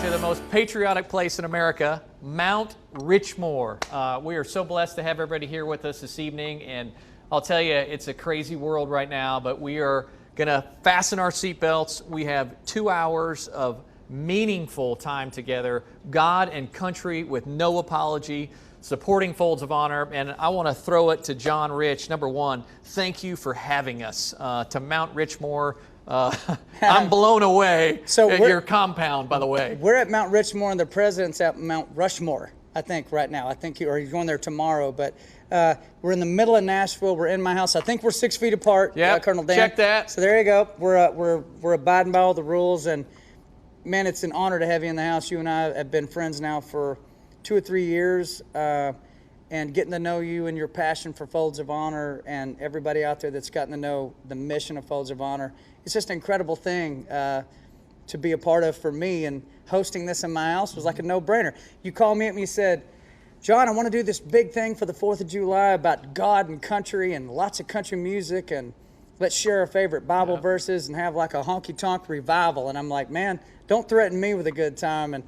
to the most patriotic place in America, Mount Richmore. We are so blessed to have everybody here with us this evening, and I'll tell you, it's a crazy world right now, but we are going to fasten our seatbelts. We have 2 hours of meaningful time together, God and country with no apology, supporting Folds of Honor, and I want to throw it to John Rich. Number one, thank you for having us to Mount Richmore. I'm blown away at your compound, by the way. We're at Mount Richmore, and the president's at Mount Rushmore, I think, right now. I think he's going there tomorrow. But we're in the middle of Nashville. We're in my house. I think we're 6 feet apart, Colonel Dan. Check that. So there you go. We're abiding by all the rules. And, man, it's an honor to have you in the house. You and I have been friends now for 2 or 3 years. And getting to know you and your passion for Folds of Honor and everybody out there that's gotten to know the mission of Folds of Honor. It's just an incredible thing to be a part of for me, and hosting this in my house was like a no-brainer. You called me up and you said, John, I want to do this big thing for the 4th of July about God and country and lots of country music, and let's share our favorite Bible verses and have like a honky-tonk revival. And I'm like, man, don't threaten me with a good time, and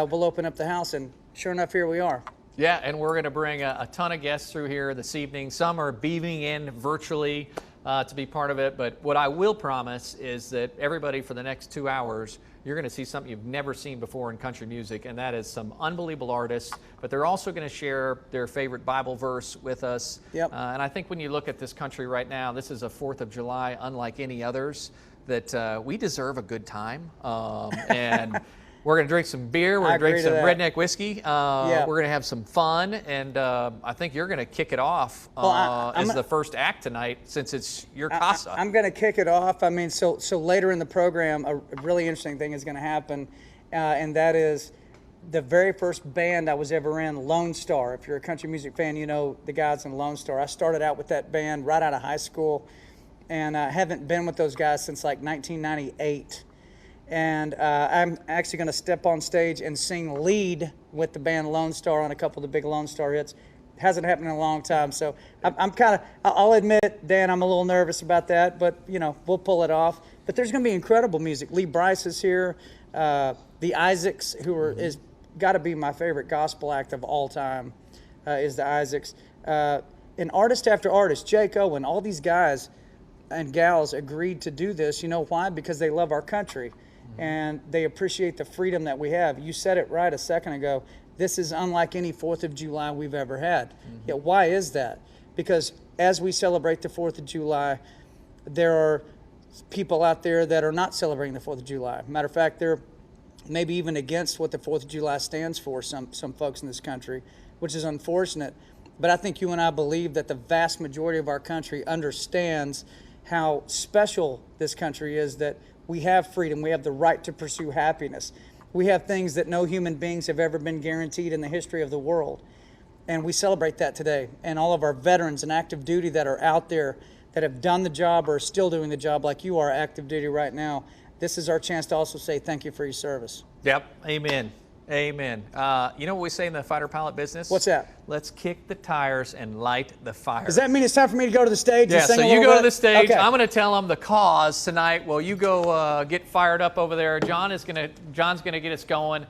we'll open up the house. And sure enough, here we are. Yeah, and we're going to bring a ton of guests through here this evening. Some are beaming in virtually to be part of it, but what I will promise is that everybody, for the next 2 hours, you're going to see something you've never seen before in country music, and that is some unbelievable artists, but they're also going to share their favorite Bible verse with us. Yep. And I think when you look at this country right now, this is a 4th of July unlike any others, that we deserve a good time. And we're going to drink some beer. We're going to drink some redneck whiskey. We're going to have some fun. And I think you're going to kick it off as the first act tonight, since it's your casa. I'm going to kick it off. I mean, so later in the program, a really interesting thing is going to happen. And that is the very first band I was ever in, Lonestar. If you're a country music fan, you know the guys in Lonestar. I started out with that band right out of high school. And I haven't been with those guys since like 1998. And I'm actually going to step on stage and sing lead with the band Lonestar on a couple of the big Lonestar hits. Hasn't happened in a long time, so I'll admit, Dan, I'm a little nervous about that, but, you know, we'll pull it off. But there's going to be incredible music. Brice is here. The Isaacs, is got to be my favorite gospel act of all time, is the Isaacs. And artist after artist, Jake, Owen, all these guys and gals agreed to do this. You know why? Because they love our country. And they appreciate the freedom that we have. You said it right a second ago. This is unlike any 4th of July we've ever had. Yeah, why is that? Because as we celebrate the 4th of July, there are people out there that are not celebrating the 4th of July. Matter of fact, they're maybe even against what the 4th of July stands for, some folks in this country, which is unfortunate. But I think you and I believe that the vast majority of our country understands how special this country is, that we have freedom. We have the right to pursue happiness. We have things that no human beings have ever been guaranteed in the history of the world. And we celebrate that today. And all of our veterans and active duty that are out there that have done the job or are still doing the job like you are active duty right now, this is our chance to also say thank you for your service. Yep. Amen. Amen. You know what we say in the fighter pilot business? What's that? Let's kick the tires and light the fire. Does that mean it's time for me to go to the stage? Yeah, and sing so a you little go bit? to the stage. Okay. I'm going to tell them the cause tonight. Well, you go get fired up over there. John's going to get us going.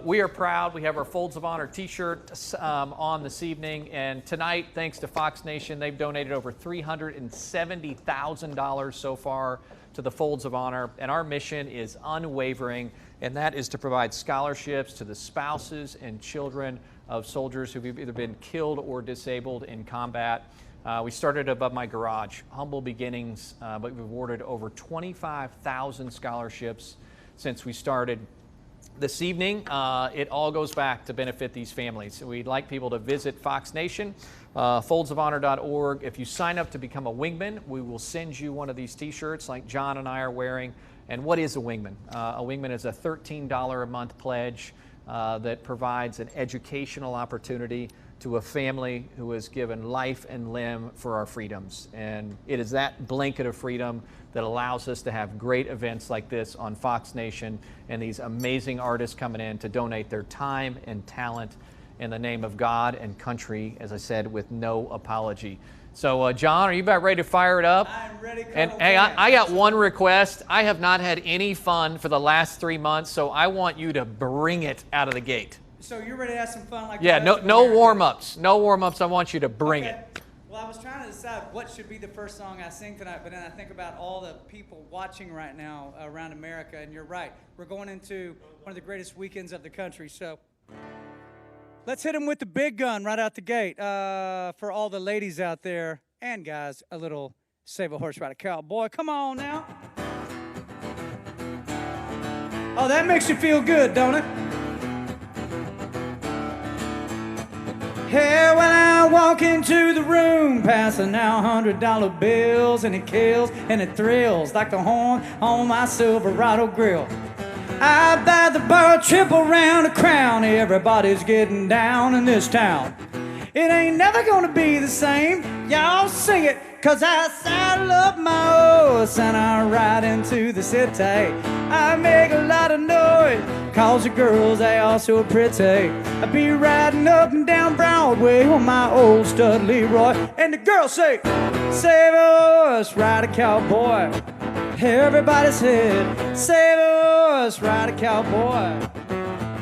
We are proud. We have our Folds of Honor t-shirt on this evening. And tonight, thanks to Fox Nation, they've donated over $370,000 so far to the Folds of Honor. And our mission is unwavering, and that is to provide scholarships to the spouses and children of soldiers who've either been killed or disabled in combat. We started above my garage, humble beginnings, but we've awarded over 25,000 scholarships since we started. This evening, it all goes back to benefit these families. We'd like people to visit Fox Nation, foldsofhonor.org. If you sign up to become a wingman, we will send you one of these t-shirts like John and I are wearing. And what is a wingman? A wingman is a $13 a month pledge that provides an educational opportunity to a family who has given life and limb for our freedoms. And it is that blanket of freedom that allows us to have great events like this on Fox Nation, and these amazing artists coming in to donate their time and talent in the name of God and country, as I said, with no apology. So, John, are you about ready to fire it up? I'm ready, Colonel And hey, Dan. I got one request. I have not had any fun for the last 3 months, so I want you to bring it out of the gate. So you're ready to have some fun like Yeah, the no, rest of no America? warm-ups. No warm-ups. I want you to bring Okay. it. Well, I was trying to decide what should be the first song I sing tonight, but then I think about all the people watching right now around America, and you're right. We're going into one of the greatest weekends of the country, so let's hit them with the big gun right out the gate. For all the ladies out there and guys, a little Save a Horse Ride a Cowboy. Come on now. Oh, that makes you feel good, don't it? Hey, when I walk into the room, passing out $100 bills, and it kills and it thrills like the horn on my Silverado grill. I buy the bar triple round a crown. Everybody's getting down in this town. It ain't never gonna be the same. Y'all sing it, 'cause I saddle up my horse and I ride into the city. I make a lot of noise, 'cause the girls, they are so pretty. I be riding up and down Broadway on my old stud Leroy. And the girls say, save a horse, ride a cowboy. Everybody said, save a horse, ride a cowboy.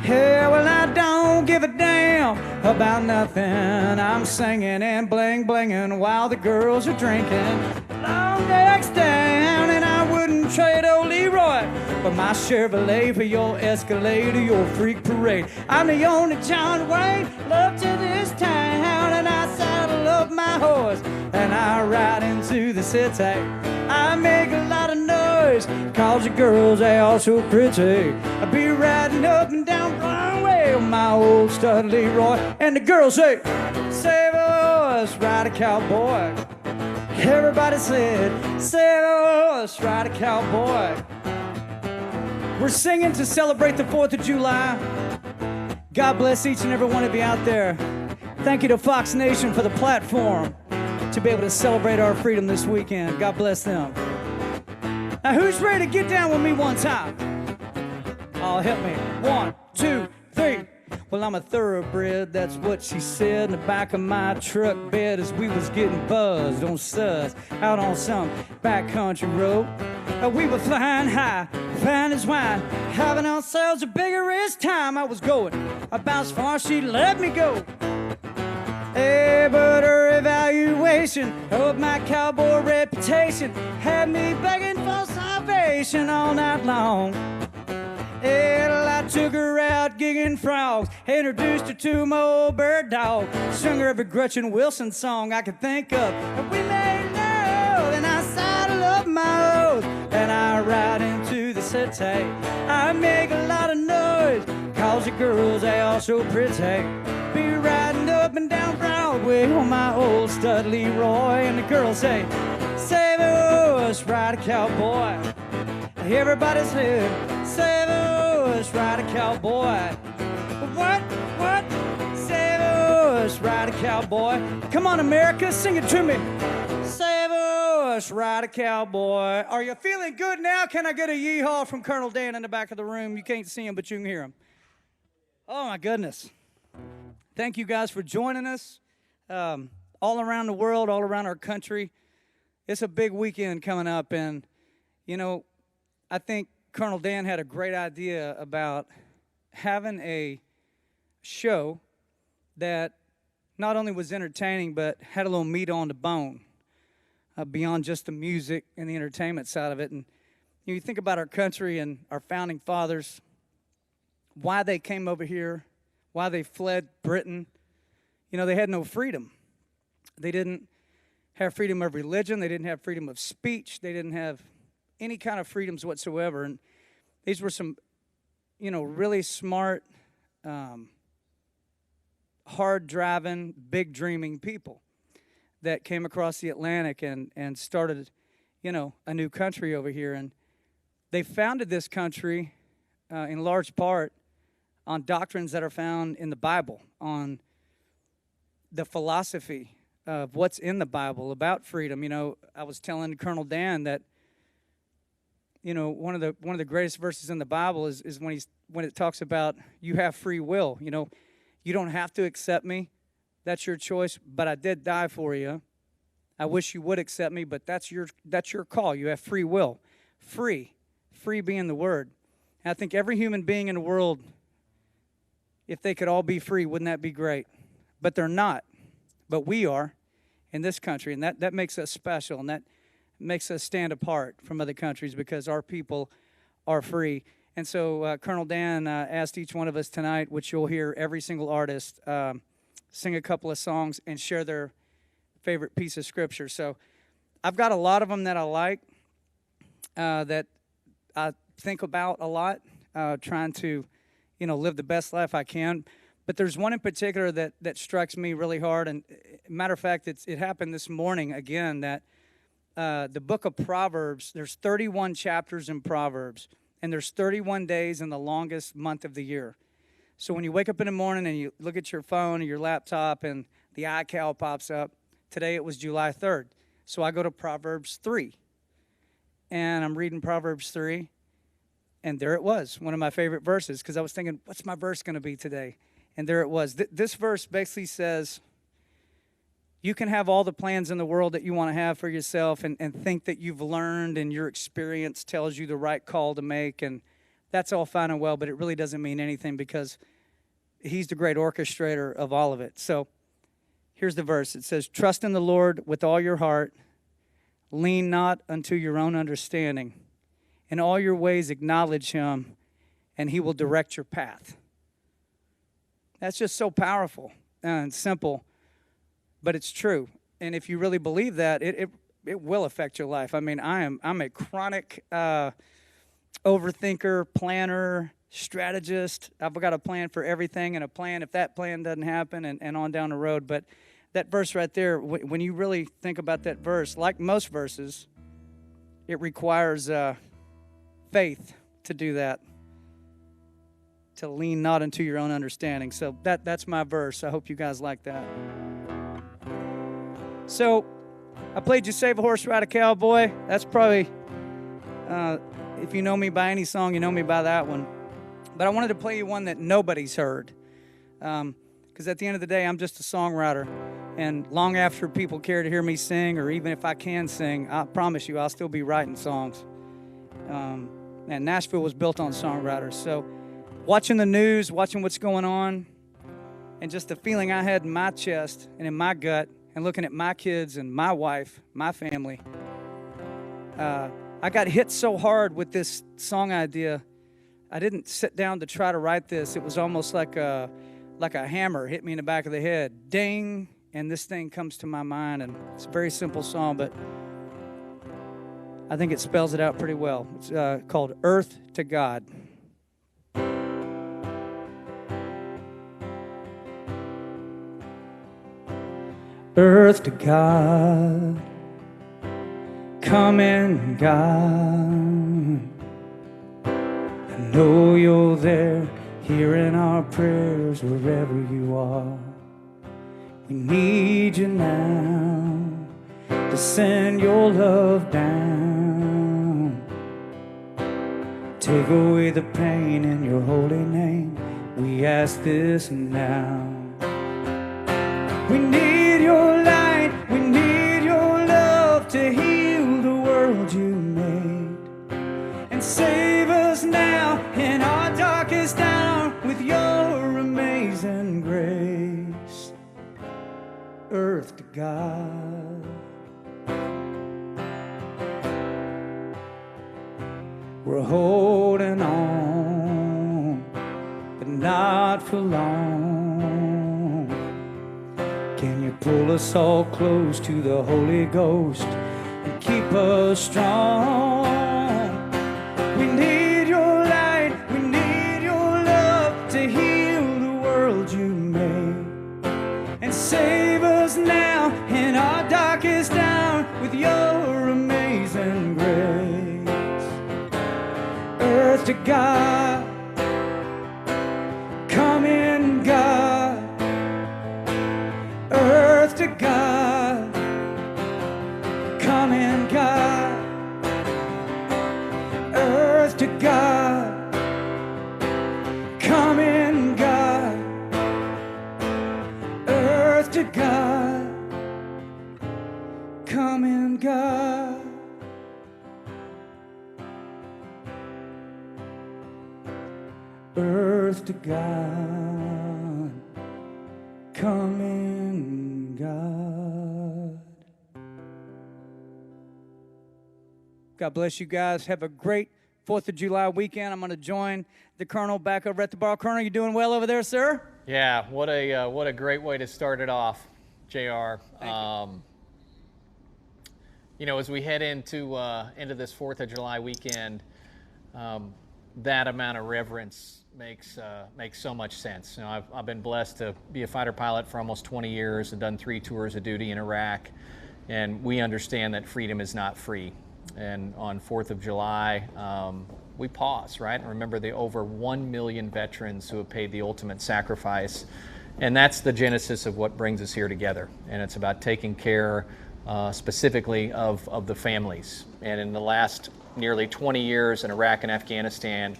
Yeah, well, I don't give a damn about nothing. I'm singing and bling-blinging while the girls are drinking. Long necks down, and I wouldn't trade old Leroy for my Chevrolet, for your Escalade, or your freak parade. I'm the only John Wayne love to this town, and I saddle up my horse and I ride into the city. I make a lot of noise, 'cause the girls, they are so pretty. I be riding up and down Broadway with my old stud Leroy. And the girls say, save a horse, ride a cowboy. Everybody said, save a horse, ride a cowboy. We're singing to celebrate the 4th of July. God bless each and every one of you out there. Thank you to Fox Nation for the platform to be able to celebrate our freedom this weekend. God bless them. Now, who's ready to get down with me one time? Oh, help me. 1, 2, 3. Well, I'm a thoroughbred, that's what she said, in the back of my truck bed as we was getting buzzed on suds out on some backcountry road. We were flying high, fine as wine, having ourselves a vigorous time. I was going about as far as she let me go. Hey, but her evaluation of my cowboy reputation had me begging for salvation all night long. And I took her out gigging frogs, introduced her to my old bird dog, sung her every Gretchen Wilson song I could think of, and we made love, and I saddle up my horse, and I ride into the city. I make a lot of noise, 'cause the girls, they are so pretty. Be riding up and down Broadway on my old stud Leroy, and the girls say, save a horse, ride a cowboy. Everybody said, save a horse, ride a cowboy. What? Save a horse, ride a cowboy. Come on, America, sing it to me. Save a horse, ride a cowboy. Are you feeling good now? Can I get a yeehaw from Colonel Dan in the back of the room? You can't see him, but you can hear him. Oh, my goodness. Thank you guys for joining us. All around the world, all around our country. It's a big weekend coming up, and, you know, I think Colonel Dan had a great idea about having a show that not only was entertaining, but had a little meat on the bone, beyond just the music and the entertainment side of it. And you think about our country and our founding fathers, why they came over here, why they fled Britain. You know, they had no freedom. They didn't have freedom of religion. They didn't have freedom of speech. They didn't have any kind of freedoms whatsoever. And these were some, you know, really smart, hard-driving, big-dreaming people that came across the Atlantic and started, you know, a new country over here. And they founded this country in large part on doctrines that are found in the Bible, on the philosophy of what's in the Bible about freedom. You know, I was telling Colonel Dan that, you know, one of the greatest verses in the Bible is when it talks about you have free will. You know, you don't have to accept me. That's your choice, but I did die for you. I wish you would accept me, but that's your call. You have free will. Free being the word. And I think every human being in the world, if they could all be free, wouldn't that be great? But they're not. But we are in this country, and that makes us special, and that makes us stand apart from other countries because our people are free. And so Colonel Dan asked each one of us tonight, which you'll hear every single artist sing a couple of songs and share their favorite piece of scripture. So I've got a lot of them that I like, that I think about a lot, trying to, live the best life I can. But there's one in particular that strikes me really hard. And matter of fact, it happened this morning again that the book of Proverbs, there's 31 chapters in Proverbs, and there's 31 days in the longest month of the year. So when you wake up in the morning and you look at your phone or your laptop and the iCal pops up, today it was July 3rd. So I go to Proverbs 3, and I'm reading Proverbs 3, and there it was, one of my favorite verses, because I was thinking, what's my verse going to be today? And there it was. This verse basically says, you can have all the plans in the world that you want to have for yourself and think that you've learned and your experience tells you the right call to make, and that's all fine and well, but it really doesn't mean anything because he's the great orchestrator of all of it. So here's the verse. It says, trust in the Lord with all your heart. Lean not unto your own understanding. In all your ways acknowledge him, and he will direct your path. That's just so powerful and simple, but it's true. And if you really believe that, it will affect your life. I mean, I'm a chronic overthinker, planner, strategist. I've got a plan for everything and a plan if that plan doesn't happen and on down the road. But that verse right there, when you really think about that verse, like most verses, it requires faith to do that, to lean not into your own understanding. So that's my verse. I hope you guys like that. So I played You Save a Horse, Ride a Cowboy. That's probably, if you know me by any song, you know me by that one. But I wanted to play you one that nobody's heard. Because at the end of the day, I'm just a songwriter. And long after people care to hear me sing, or even if I can sing, I promise you I'll still be writing songs. And Nashville was built on songwriters. So watching the news, watching what's going on, and just the feeling I had in my chest and in my gut, and looking at my kids and my wife, my family, I got hit so hard with this song idea. I didn't sit down to try to write this. It was almost like a hammer hit me in the back of the head. Ding! And this thing comes to my mind, and it's a very simple song, but I think it spells it out pretty well. It's called Earth to God. Earth to God, come in, God. I know you're there, hearing our prayers wherever you are. We need you now to send your love down. Take away the pain in your holy name. We ask this now. We need your light, we need your love to heal the world you made. And save us now in our darkest hour with your amazing grace. Earth to God. We're holding on, but not for long. Can you pull us all close to the Holy Ghost and keep us strong? We need your light, we need your love to heal the world you made. And save us now in our darkest hour with your amazing grace. Earth to God, come in, God. Earth to God, come in, God. Earth to God, come in, God. Earth to God, come earth to God, come in God. God bless you guys. Have a great 4th of July weekend. I'm going to join the Colonel back over at the bar. Colonel, you doing well over there, sir? Yeah, what a great way to start it off, JR. You know, as we head into this 4th of July weekend, that amount of reverence makes so much sense. You know, I've been blessed to be a fighter pilot for almost 20 years and done 3 tours of duty in Iraq, and we understand that freedom is not free. And on 4th of July, we pause, right? And remember the over 1 million veterans who have paid the ultimate sacrifice. And that's the genesis of what brings us here together. And it's about taking care specifically of the families. And in the last nearly 20 years in Iraq and Afghanistan,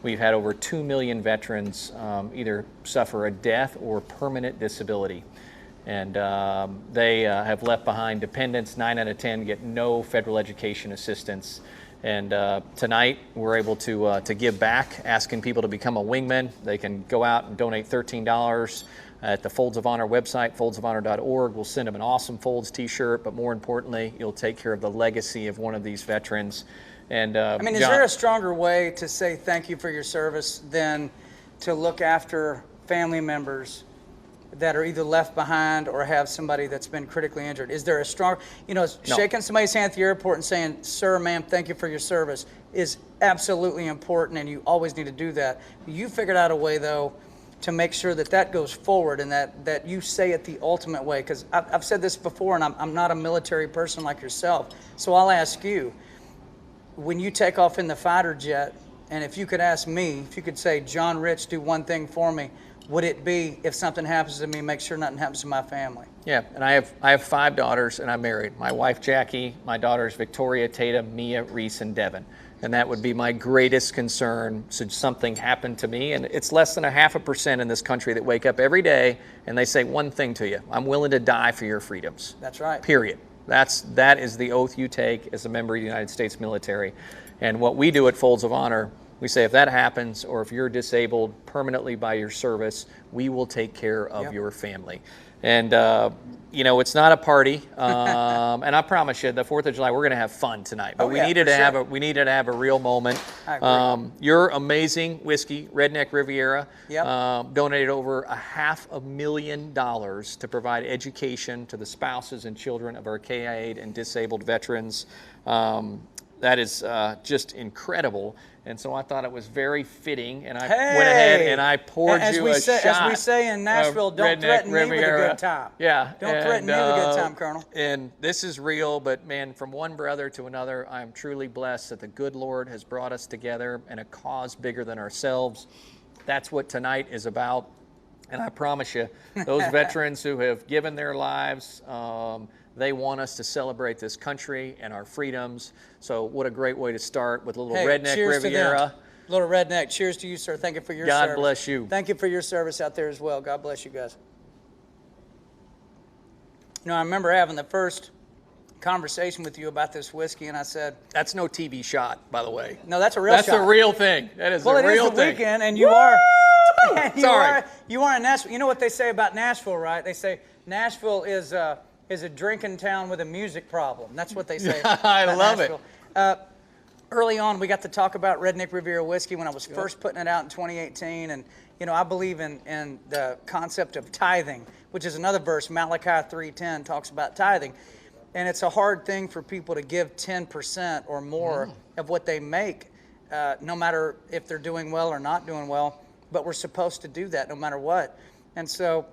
we've had over 2 million veterans either suffer a death or permanent disability. And they have left behind dependents. 9 out of 10 get no federal education assistance. And tonight we're able to give back, asking people to become a wingman. They can go out and donate $13 at the Folds of Honor website, foldsofhonor.org. We'll send them an awesome Folds t-shirt, but more importantly, you'll take care of the legacy of one of these veterans. And I mean, is there a stronger way to say thank you for your service than to look after family members that are either left behind or have somebody that's been critically injured? Is there a strong, you know, shaking somebody's hand at the airport and saying, sir, ma'am, thank you for your service is absolutely important, and you always need to do that. You figured out a way, though, to make sure that that goes forward and that you say it the ultimate way. Because I've said this before, and I'm not a military person like yourself, so I'll ask you, when you take off in the fighter jet, and if you could ask me, if you could say, John Rich, do one thing for me, would it be, if something happens to me, make sure nothing happens to my family? Yeah, and I have 5 daughters, and I'm married. My wife, Jackie, my daughters, Victoria, Tatum, Mia, Reese, and Devin. And that would be my greatest concern should something happen to me. And it's less than 0.5% in this country that wake up every day and they say one thing to you: I'm willing to die for your freedoms. That's right. Period. That is the oath you take as a member of the United States military. And what we do at Folds of Honor, we say if that happens, or if you're disabled permanently by your service, we will take care of your family. And you know, it's not a party, and I promise you, the 4th of July, we're going to have fun tonight. But we needed to have a real moment. Your amazing whiskey, Redneck Riviera, donated over $500,000 to provide education to the spouses and children of our KIA and disabled veterans. That is just incredible. And so I thought it was very fitting, and I went ahead and I poured you a shot. As we say in Nashville, don't threaten me with a good time. Yeah. Don't threaten me with a good time, Colonel. And this is real, but man, from one brother to another, I am truly blessed that the good Lord has brought us together in a cause bigger than ourselves. That's what tonight is about. And I promise you, those veterans who have given their lives, they want us to celebrate this country and our freedoms. So what a great way to start with a little Redneck Riviera. Little Redneck. Cheers to you, sir. Thank you for your service. God bless you. Thank you for your service out there as well. God bless you guys. You know, I remember having the first conversation with you about this whiskey, and I said, that's no TV shot, by the way. No, that's a real shot. That's a real thing. That is a real thing. Well, it is the weekend, and you are in Nashville. You know what they say about Nashville, right? They say Nashville is a drinking town with a music problem. That's what they say. I love Nashville. It. Early on, we got to talk about Redneck Riviera whiskey when I was first putting it out in 2018. And, you know, I believe in the concept of tithing, which is another verse. Malachi 3:10 talks about tithing. And it's a hard thing for people to give 10% or more of what they make, no matter if they're doing well or not doing well. But we're supposed to do that no matter what. And so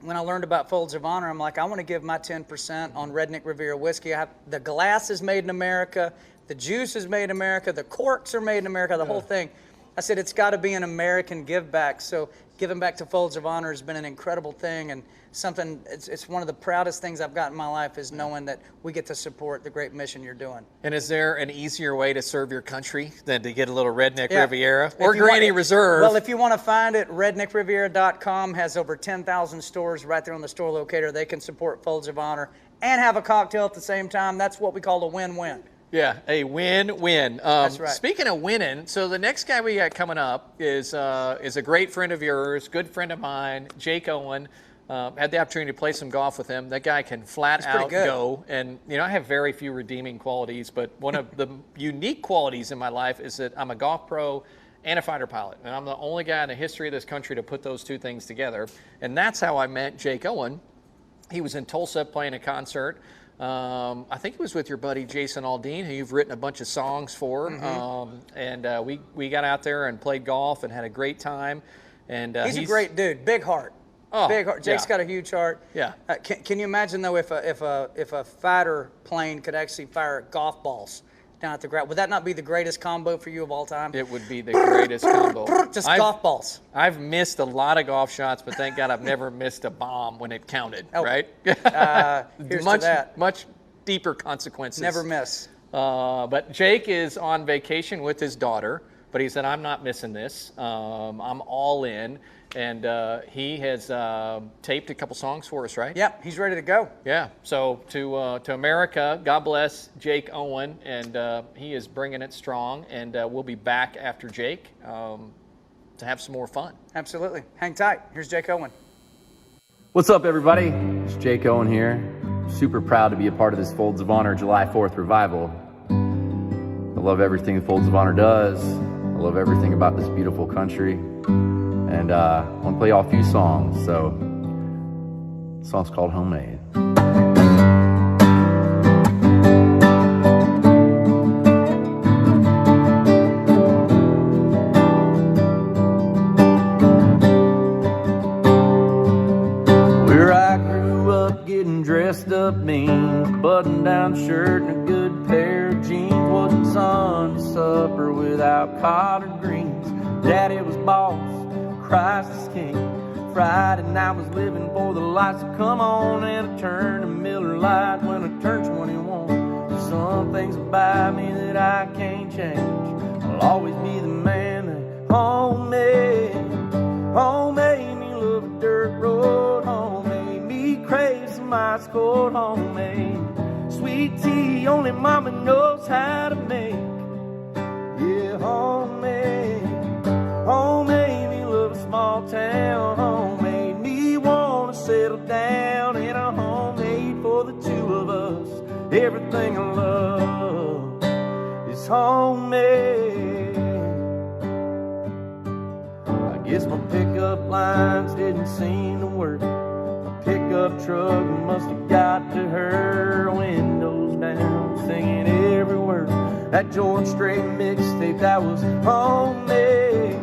when I learned about Folds of Honor, I'm like, I want to give my 10% on Redneck Riviera whiskey. The glass is made in America. The juice is made in America. The corks are made in America, the whole thing. I said, it's got to be an American give back. So giving back to Folds of Honor has been an incredible thing, and something, it's one of the proudest things I've got in my life is knowing that we get to support the great mission you're doing. And is there an easier way to serve your country than to get a little Redneck Riviera or Granny Reserve? Well, if you want to find it, redneckriviera.com has over 10,000 stores right there on the store locator. They can support Folds of Honor and have a cocktail at the same time. That's what we call a win-win. Yeah, a win-win. That's right. Speaking of winning, so the next guy we got coming up is a great friend of yours, good friend of mine, Jake Owen. Had the opportunity to play some golf with him. That guy can flat out go. And, I have very few redeeming qualities, but one of the unique qualities in my life is that I'm a golf pro and a fighter pilot. And I'm the only guy in the history of this country to put those two things together. And that's how I met Jake Owen. He was in Tulsa playing a concert. I think it was with your buddy Jason Aldean, who you've written a bunch of songs for. We got out there and played golf and had a great time. And he's a great dude, big heart. Oh, big heart. Jake's got a huge heart. Yeah. Can you imagine though if a fighter plane could actually fire golf balls down at the ground? Would that not be the greatest combo for you of all time? It would be the greatest combo. Just golf balls. I've missed a lot of golf shots, but thank God I've never missed a bomb when it counted, right? Here's to that. Much deeper consequences. Never miss. But Jake is on vacation with his daughter, but he said, I'm not missing this. I'm all in. And he has taped a couple songs for us, right? Yep, he's ready to go. Yeah. So to America, God bless Jake Owen, and he is bringing it strong. And we'll be back after Jake to have some more fun. Absolutely. Hang tight. Here's Jake Owen. What's up, everybody? It's Jake Owen here. Super proud to be a part of this Folds of Honor July 4th revival. I love everything Folds of Honor does. I love everything about this beautiful country. And I want to play y'all a few songs. So, the song's called Homemade. Where I grew up getting dressed up mean, button-down shirt and a good pair of jeans. Wasn't Sunday supper without collard greens. Daddy was boss, Christ is King. Friday night was living for the lights to come on, and I turned a Miller Lite when I turned 21. There's some things about me that I can't change. I'll always be the man that homemade me love a dirt road, homemade me crave some ice cold homemade sweet tea only mama knows how to make. Yeah, homemade me love a small town, homemade me wanna settle down in a homemade for the two of us. Everything I love is homemade. I guess my pickup lines didn't seem to work. My pickup truck must have got to her, windows down, singing every word. That George Strait mixtape, that was homemade.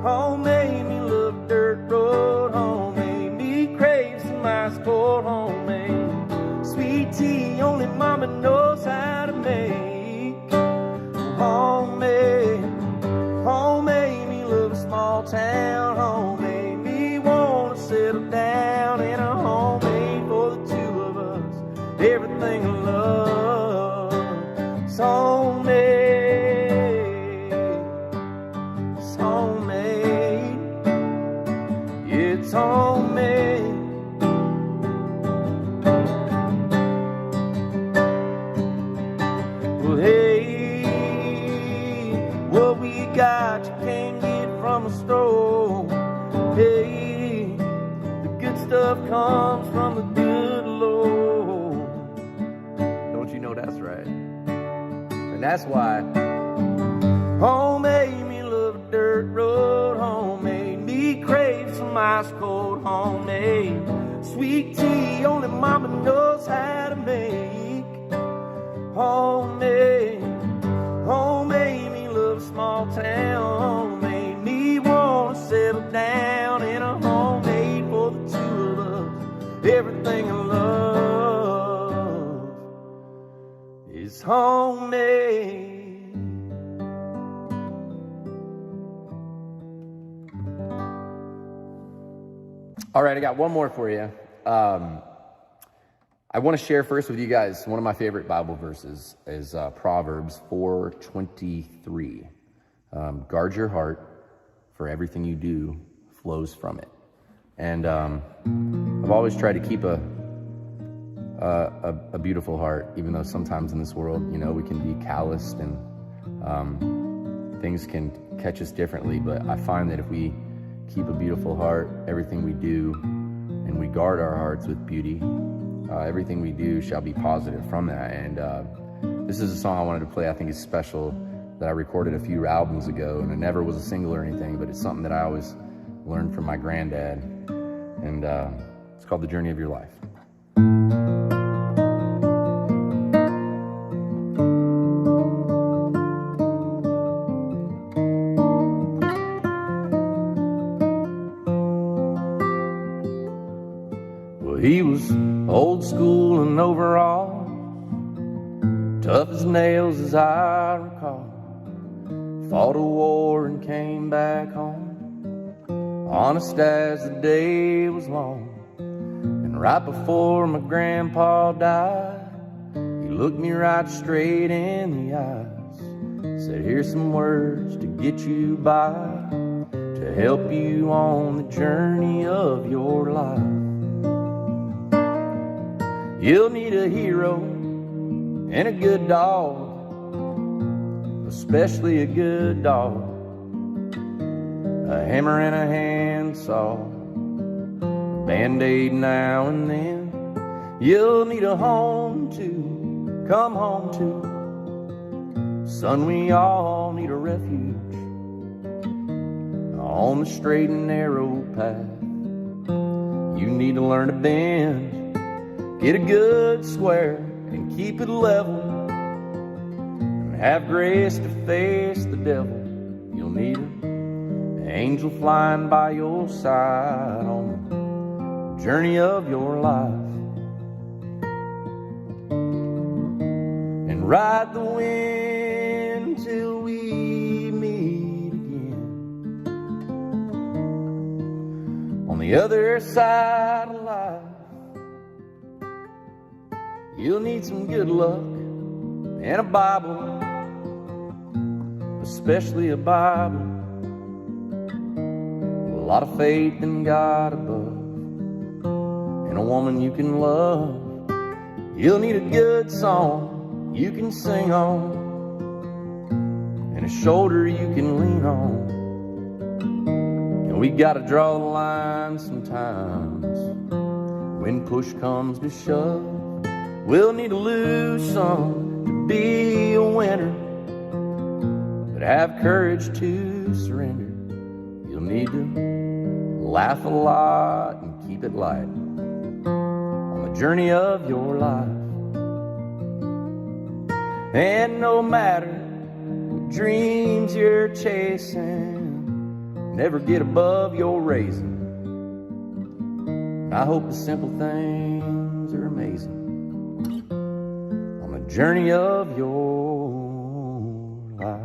Homemade me love dirt road, homemade me crave some ice cold homemade sweet tea only mama knows how to make. Homemade me love a small town, homemade me wanna settle down in a homemade for the two of us. Everything I love is homemade. It's homemade. It's homemade. Well, hey, what we got you can't get from a store. Hey, the good stuff comes from the good Lord. Don't you know that's right? And that's why homemade me love a dirt road, homemade me crave some ice cold homemade sweet tea only mama knows how to make. Homemade me love a small town, homemade me wanna settle down in a homemade for the two of us. Everything I love is homemade. All right, I got one more for you. I want to share first with you guys one of my favorite Bible verses is Proverbs 4:23. Guard your heart, for everything you do flows from it. And I've always tried to keep a a beautiful heart, even though sometimes in this world, you know, we can be calloused and things can catch us differently. But I find that if we keep a beautiful heart, everything we do, and we guard our hearts with beauty, everything we do shall be positive from that. And this is a song I wanted to play. I think is special, that I recorded a few albums ago, and it never was a single or anything, but it's something that I always learned from my granddad. And it's called The Journey of Your Life. Well, he was old school and overall, tough as nails as I recall. Fought a war and came back home, honest as the day was long. And right before my grandpa died, he looked me right straight in the eyes, said, here's some words to get you by, to help you on the journey of your life. You'll need a hero and a good dog, especially a good dog, a hammer and a handsaw, a Band-Aid now and then. You'll need a home to come home to. Son, we all need a refuge on the straight and narrow path. You need to learn to bend, get a good square, and keep it level. Have grace to face the devil. You'll need an angel flying by your side on the journey of your life. And ride the wind till we meet again on the other side of life. You'll need some good luck and a Bible, especially a Bible, a lot of faith in God above, and a woman you can love. You'll need a good song you can sing on, and a shoulder you can lean on. And we gotta draw the line sometimes when push comes to shove. We'll need to lose some to be a winner, but have courage to surrender. You'll need to laugh a lot and keep it light on the journey of your life. And no matter what dreams you're chasing, never get above your raising. I hope the simple things are amazing on the journey of your life.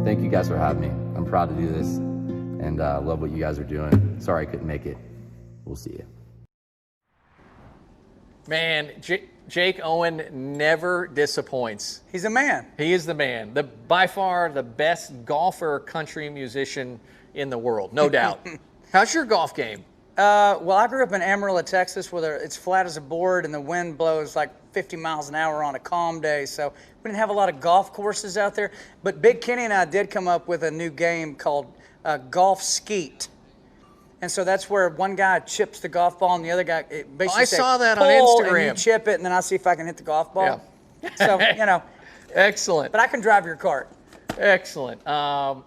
Thank you guys for having me. I'm proud to do this, and love what you guys are doing. Sorry I couldn't make it. We'll see you. Man, Jake Owen never disappoints. He's a man. He is the man. By far the best golfer, country musician in the world, no doubt. How's your golf game? Well, I grew up in Amarillo, Texas, where it's flat as a board and the wind blows like 50 miles an hour on a calm day. So we didn't have a lot of golf courses out there. But Big Kenny and I did come up with a new game called Golf Skeet. And so that's where one guy chips the golf ball and the other guy basically saw that on pull, Instagram. and you chip it, and then I see if I can hit the golf ball. Yeah. So, you know. Excellent. But I can drive your cart. Excellent.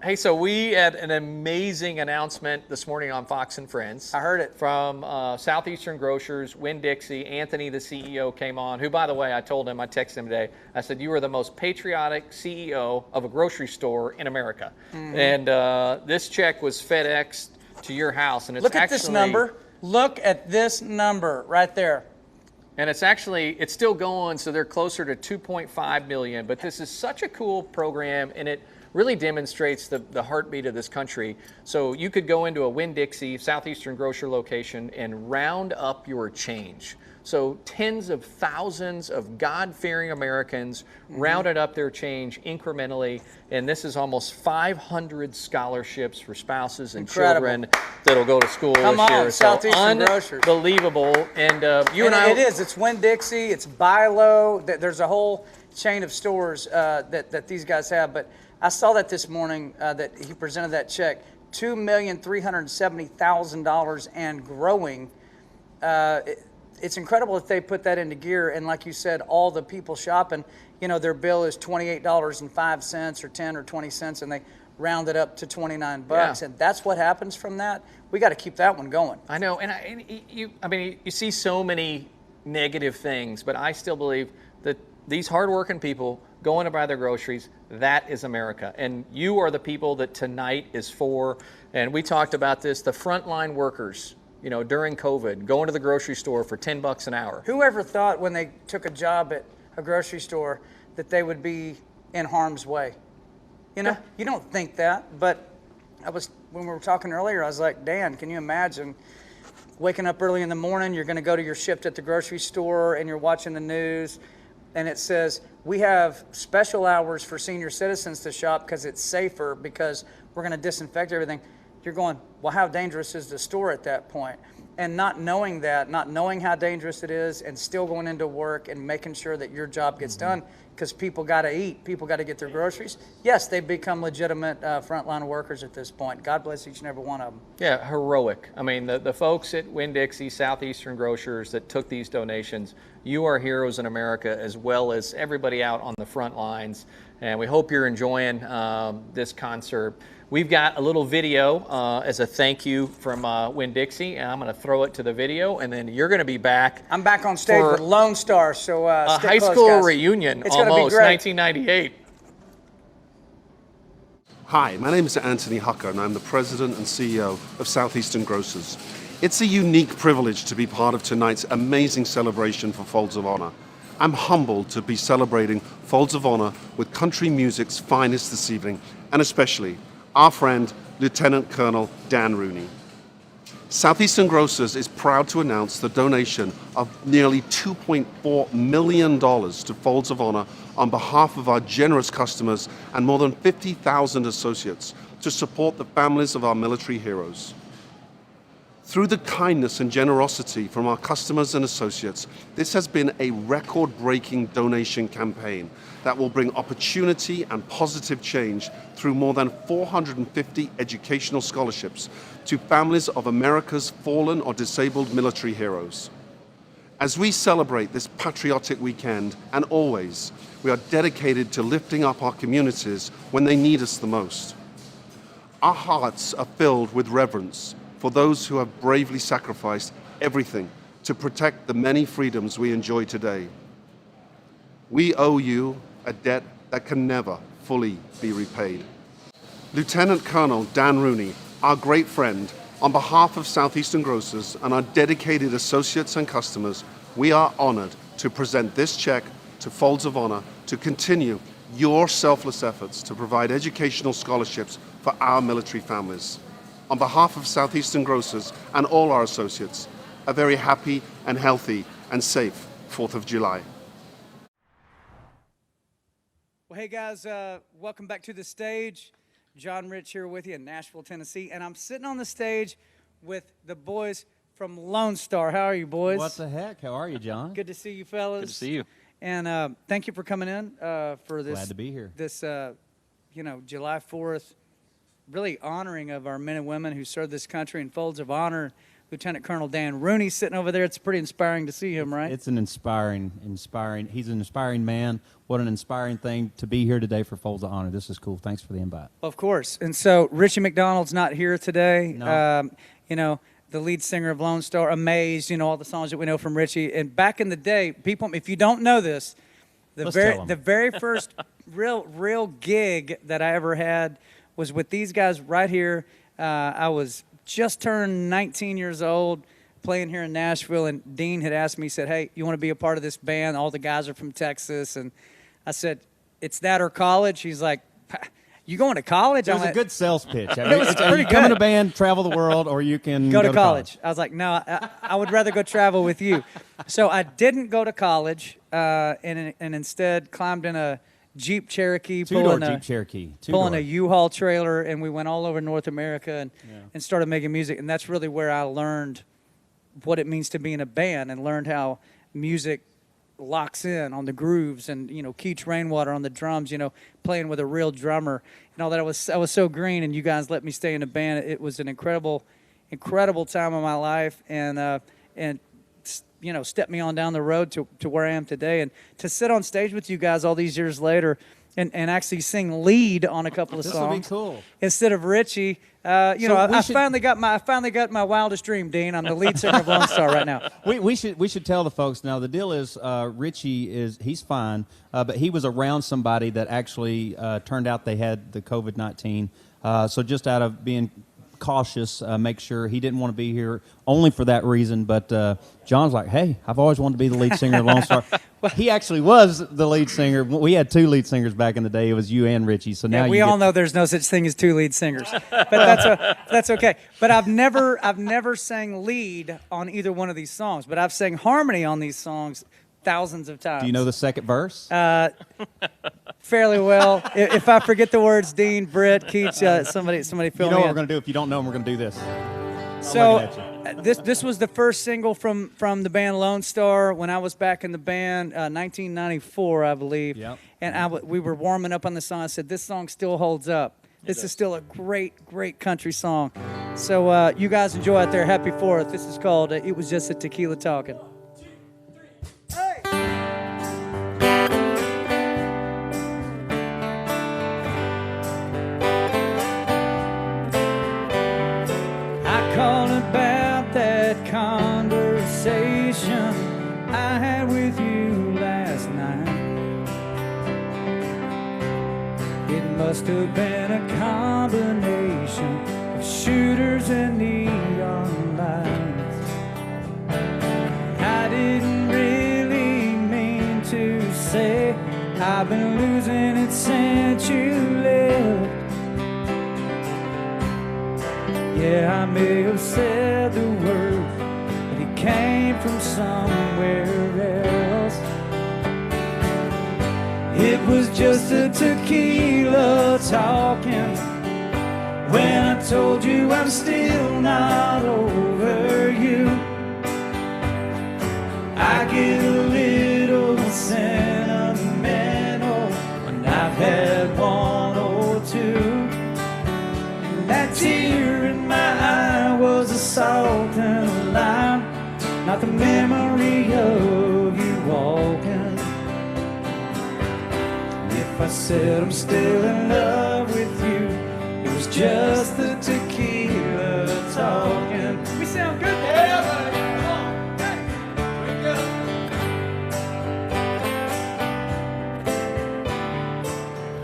Hey, so we had an amazing announcement this morning on Fox and Friends. I heard it. From Southeastern Grocers, Winn-Dixie. Anthony, the CEO, came on, who, by the way, I told him, I texted him today, I said, you are the most patriotic CEO of a grocery store in America. Mm-hmm. And this check was FedExed to your house. And it's Look at this number. Look at this number right there. And it's still going, so they're closer to 2.5 million. But this is such a cool program, and it really demonstrates the heartbeat of this country. So you could go into a Winn-Dixie Southeastern Grocer location and round up your change. So tens of thousands of God-fearing Americans rounded up their change incrementally, and this is almost 500 scholarships for spouses and children that'll go to school this year. Southeastern Grocers. Unbelievable. And you and I... It is. It's Winn-Dixie. It's Bilo. There's a whole chain of stores that these guys have. But I saw that this morning that he presented that check, $2,370,000 and growing. It's incredible that they put that into gear, and like you said, all the people shopping, their bill is $28.05 or 10 or 20 cents, and they round it up to $29, Yeah. and that's what happens from that. We got to keep that one going. I know, and you see so many negative things, but I still believe that these hardworking people going to buy their groceries, that is America, and you are the people that tonight is for. And we talked about this, the frontline workers. During COVID, going to the grocery store for $10 an hour. Whoever thought when they took a job at a grocery store that they would be in harm's way? You don't think that, but when we were talking earlier, I was like, Dan, can you imagine waking up early in the morning, you're going to go to your shift at the grocery store, and you're watching the news, and it says, we have special hours for senior citizens to shop because it's safer, because we're going to disinfect everything. You're going, well, how dangerous is the store at that point? And not knowing that, not knowing how dangerous it is, and still going into work and making sure that your job gets done, because people got to eat, people got to get their groceries. Yes, they've become legitimate frontline workers at this point. God bless each and every one of them. Yeah, heroic. I mean, the folks at Winn-Dixie, Southeastern Grocers that took these donations, you are heroes in America, as well as everybody out on the front lines. And we hope you're enjoying this concert. We've got a little video as a thank you from Winn-Dixie, and I'm going to throw it to the video, and then you're going to be back. I'm back on stage with Lonestar, so a stick high close, school guys. reunion, It's gonna be almost, great. 1998. Hi, my name is Anthony Hucker, and I'm the president and CEO of Southeastern Grocers. It's a unique privilege to be part of tonight's amazing celebration for Folds of Honor. I'm humbled to be celebrating Folds of Honor with country music's finest this evening, and especially our friend, Lieutenant Colonel Dan Rooney. Southeastern Grocers is proud to announce the donation of nearly $2.4 million to Folds of Honor on behalf of our generous customers and more than 50,000 associates to support the families of our military heroes. Through the kindness and generosity from our customers and associates, this has been a record-breaking donation campaign that will bring opportunity and positive change through more than 450 educational scholarships to families of America's fallen or disabled military heroes. As we celebrate this patriotic weekend, and always, we are dedicated to lifting up our communities when they need us the most. Our hearts are filled with reverence for those who have bravely sacrificed everything to protect the many freedoms we enjoy today. We owe you a debt that can never fully be repaid. Lieutenant Colonel Dan Rooney, our great friend, on behalf of Southeastern Grocers and our dedicated associates and customers, we are honored to present this check to Folds of Honor to continue your selfless efforts to provide educational scholarships for our military families. On behalf of Southeastern Grocers and all our associates, a very happy and healthy and safe 4th of July. Well, hey guys, welcome back to the stage. John Rich here with you in Nashville, Tennessee, and I'm sitting on the stage with the boys from Lonestar. How are you, boys? What the heck? How are you, John? Good to see you, fellas. Good to see you. And thank you for coming in for this. Glad to be here. This, July 4th, really honoring of our men and women who served this country in Folds of Honor. Lieutenant Colonel Dan Rooney sitting over there. It's pretty inspiring to see him, right? It's an inspiring. He's an inspiring man. What an inspiring thing to be here today for Folds of Honor. This is cool. Thanks for the invite. Of course. And so Richie McDonald's not here today. No. The lead singer of Lonestar, Amazed, all the songs that we know from Richie. And back in the day, people, if you don't know this, the very first real gig that I ever had was with these guys right here. I was just turned 19 years old, playing here in Nashville, and Dean had asked me, he said, hey, you want to be a part of this band? All the guys are from Texas. And I said, it's that or college? He's like, You going to college? It was a good sales pitch. It was pretty Come in good. a band, travel the world, or you can Go to college. I was like, no, I would rather go travel with you. So I didn't go to college, and instead climbed in a Jeep Cherokee, Two-door Jeep Cherokee, pulling a U-Haul trailer, and we went all over North America and started making music. And that's really where I learned what it means to be in a band and learned how music locks in on the grooves and, Keith Rainwater on the drums, playing with a real drummer and all that. I was so green, and you guys let me stay in the band. It was an incredible time of my life, and stepped me on down the road to where I am today. And to sit on stage with you guys all these years later and actually sing lead on a couple of songs. This will be cool. Instead of Richie. I finally got my wildest dream, Dean. I'm the lead singer of Lonestar right now. We should tell the folks now. The deal is Richie he's fine, but he was around somebody that actually turned out they had the COVID-19. So just out of being cautious, make sure he didn't want to be here only for that reason. But John's like, hey, I've always wanted to be the lead singer of Lone Star. He actually was the lead singer. We had two lead singers back in the day. It was you and Richie. So now we all know there's no such thing as two lead singers, but that's okay. But I've never sang lead on either one of these songs, but I've sang harmony on these songs thousands of times. Do you know the second verse? Fairly well. If I forget the words, Dean, Britt, Keith, somebody fill me in. You know what we're going to do. If you don't know them, we're going to do this. So this was the first single from the band Lonestar when I was back in the band, 1994, I believe. Yep. And we were warming up on the song. I said, this song still holds up. This is still a great country song. So you guys enjoy out there. Happy 4th. This is called It Was Just a Tequila Talking. About that conversation I had with you last night. It must have been a combination of shooters and neon lights. I didn't really mean to say I've been losing it since you left. Yeah, I may have said the word, but it came from somewhere else. It was just a tequila talking when I told you I'm still not over you. I get a little sentimental when I've had one or two. That tear in my eye was a salt and a lime, not the memory of you walking. If I said I'm still in love with you, it was just the tequila talking. We sound good, yeah, buddy. Come on, hey, wake up.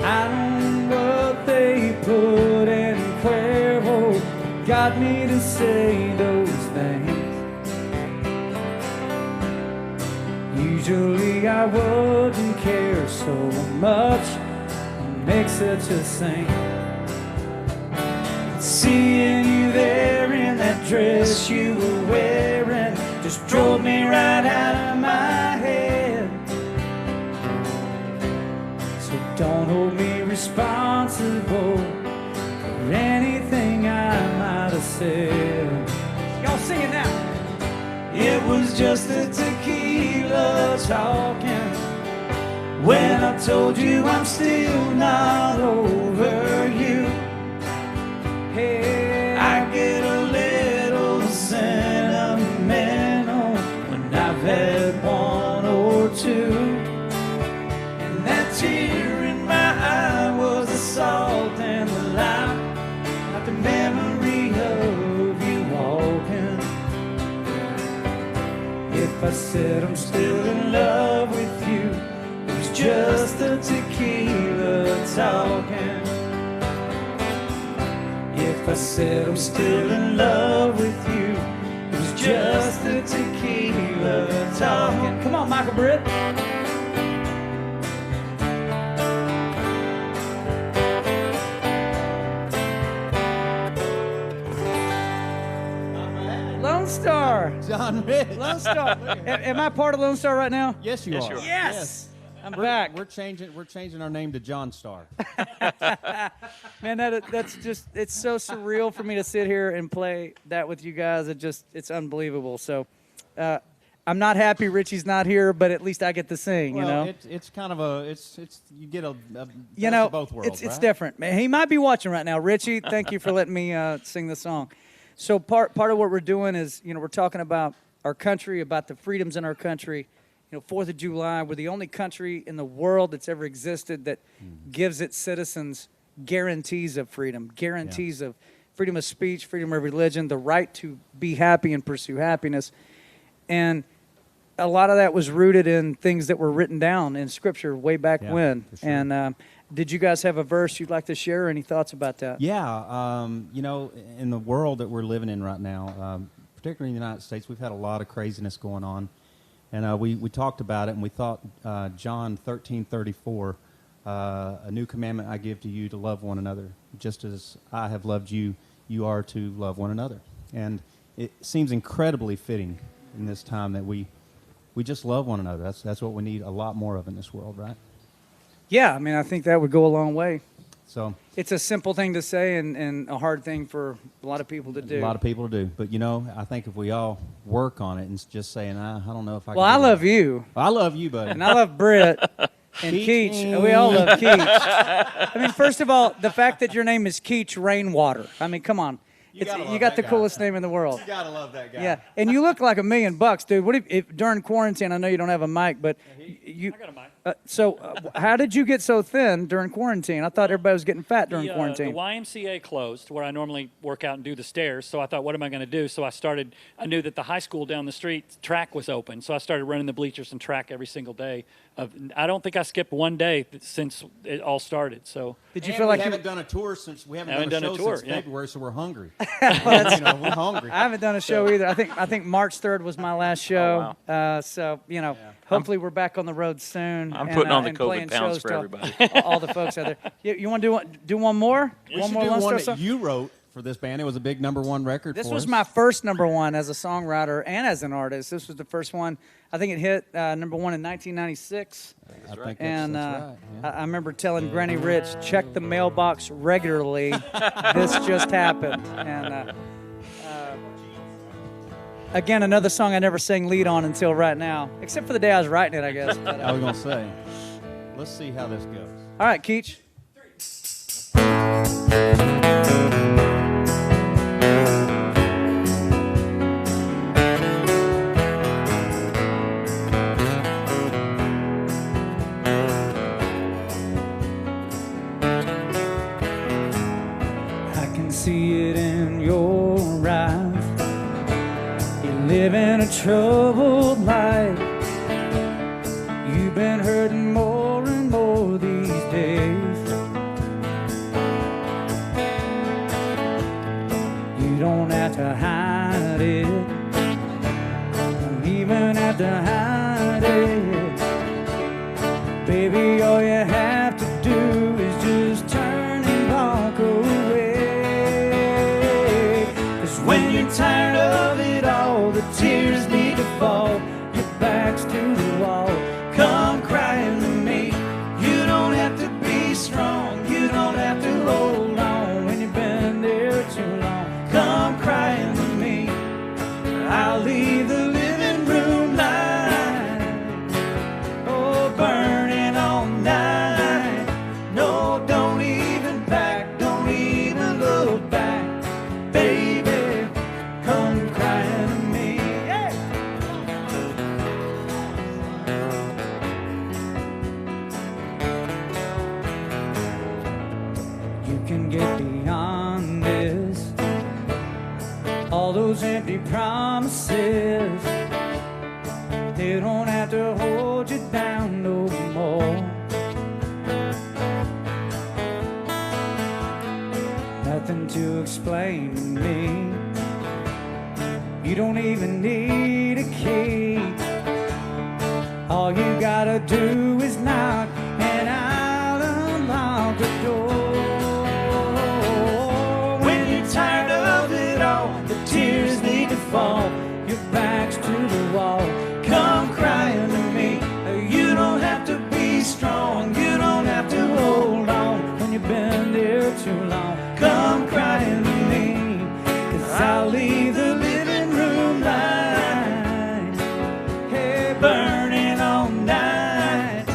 I don't know what they put in Cuervo, got me to say those things. Usually I wouldn't care so much what makes such a scene. Seeing you there in that dress you were wearing just drove me right out of my head. So don't hold me responsible for anything I might have said. Y'all sing it now. It was just a tequila talking when I told you I'm still not over you. Hey, I get a little sentimental when I've had one or two. And that tear in my eye was the salt and the lime, not the memory of you walking. If I said I'm still in love with you, it was just the tequila talking. If I said I'm still in love with you, it was just the tequila talking. Come on, Michael Britt. Star. John Rich. Lone Star. Am I part of Lone Star right now? Yes, you are. Yes. I'm back. We're changing our name to John Star. Man, that's just, it's so surreal for me to sit here and play that with you guys. It's unbelievable. So, I'm not happy Richie's not here, but at least I get to sing, Well, you know? it's kind of it's you get a You best know, of both worlds, it's right? different. Man, he might be watching right now. Richie, thank you for letting me sing the song. So part of what we're doing is, you know, we're talking about our country, about the freedoms in our country. You know, 4th of July, we're the only country in the world that's ever existed that gives its citizens guarantees of freedom, guarantees of freedom of speech, freedom of religion, the right to be happy and pursue happiness. And a lot of that was rooted in things that were written down in Scripture way back when. For sure. And did you guys have a verse you'd like to share? Any thoughts about that? Yeah, you know, in the world that we're living in right now, particularly in the United States, we've had a lot of craziness going on. And we talked about it, and we thought John 13:34, a new commandment I give to you, to love one another. Just as I have loved you, you are to love one another. And it seems incredibly fitting in this time that we just love one another. That's what we need a lot more of in this world, right? Yeah, I mean, I think that would go a long way. So It's a simple thing to say and a hard thing for a lot of people to do. a lot of people do. But, you know, I think if we all work on it and just saying, I don't know if I Well, can I do love that." you, I love you, buddy. and I love Britt, and Keach. Keach. We all love Keach. I mean, first of all, the fact that your name is Keach Rainwater. I mean, come on. gotta love You got that the guy. coolest name in the world. You gotta love that guy. Yeah, and you look like $1 million, dude. What if during quarantine? I know you don't have a mic, but you. I got a mic. How did you get so thin during quarantine? I thought everybody was getting fat during The quarantine. YMCA closed where I normally work out and do the stairs. So I thought, what am I going to do? So I knew that the high school down the street track was open. So I started running the bleachers and track every single day. I don't think I skipped one day since it all started. So Did you And feel we like haven't done a tour since we haven't Haven't done a done a show tour, since yeah. February, so we're hungry. You know, we're hungry. I haven't done a show either. I think March 3rd was my last show. So you know, hopefully we're back on the road soon. I'm and, putting on the and COVID playing pounds shows for to everybody. all the folks out there. You want to do one more? We One should more do Lone one Star that song? you wrote for this band. It was a big #1 record This for was us. my first #1 as a songwriter and as an artist. This was the first one. I think it hit #1 in 1996. I think And that's right. Yeah. I remember telling Granny Rich, check the mailbox regularly. This just happened. And again, another song I never sang lead on until right now, except for the day I was writing it, I guess. But, I was going to say, let's see how this goes. all right, Keach. I can see it in your eyes. You live in a troubled life. You've been hurting more and more these days. You don't have to hide it. Don't even have to hide it. Baby, all you have to do is just turn and walk away. 'Cause when you're tired of it all, the tears need to fall. Your back's to the wall. Come crying to me. You don't have to be strong. You don't have to hold on when you've been there too long. Come crying to me. I'll leave the living room light. Oh, burning all night. No, don't even back. Don't even look back. Baby, come crying to me. Yeah. You can get beyond this. All those empty promises, they don't have to hold you down no more. Nothing to explain to me. You don't even need a key. All you gotta do is knock, and I'll unlock the door. When you're tired of it all, the tears need to fall. Your back close to the wall. Come crying to me. You don't have to be strong. You don't have to hold on when you've been there too long. Come crying to me, 'cause I'll leave the living room light, hey, burning all night.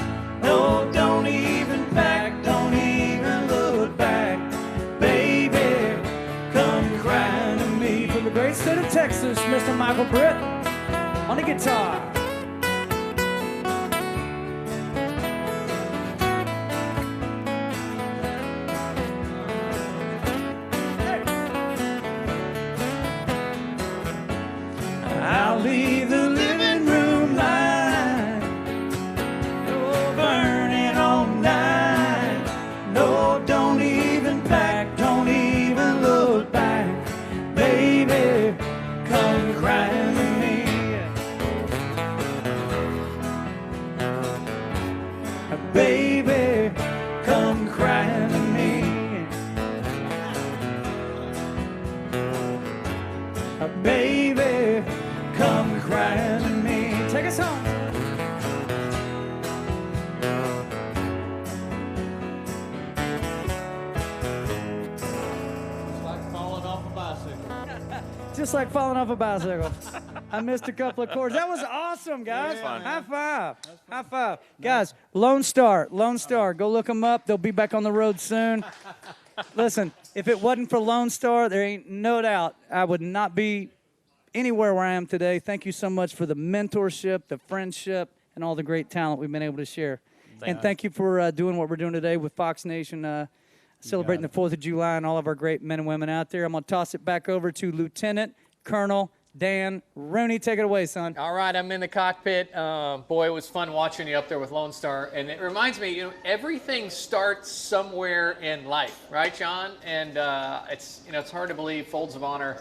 No, don't even pack, don't even look back. Baby, come crying to me. From the great state of Texas, Mr. Michael Britt on the guitar. I'll leave the living room light, oh, burning all night. No, don't even pack, don't even look back. Baby, come crying to me. Baby, come crying to me. Baby, come crying to me. Take us home. Like falling off a bicycle. Just like falling off a bicycle. I missed a couple of chords. That was awesome, guys. High five. High five. Guys, Lonestar. Go look them up. They'll be back on the road soon. Listen, if it wasn't for Lonestar, there ain't no doubt I would not be anywhere where I am today. Thank you so much for the mentorship, the friendship, and all the great talent we've been able to share. And thank you for doing what we're doing today with Fox Nation, celebrating the 4th of July and all of our great men and women out there. I'm going to toss it back over to Lieutenant Colonel Dan Rooney. Take it away, son. All right, I'm in the cockpit. Boy, it was fun watching you up there with Lonestar. And it reminds me, everything starts somewhere in life, right, John? And it's hard to believe Folds of Honor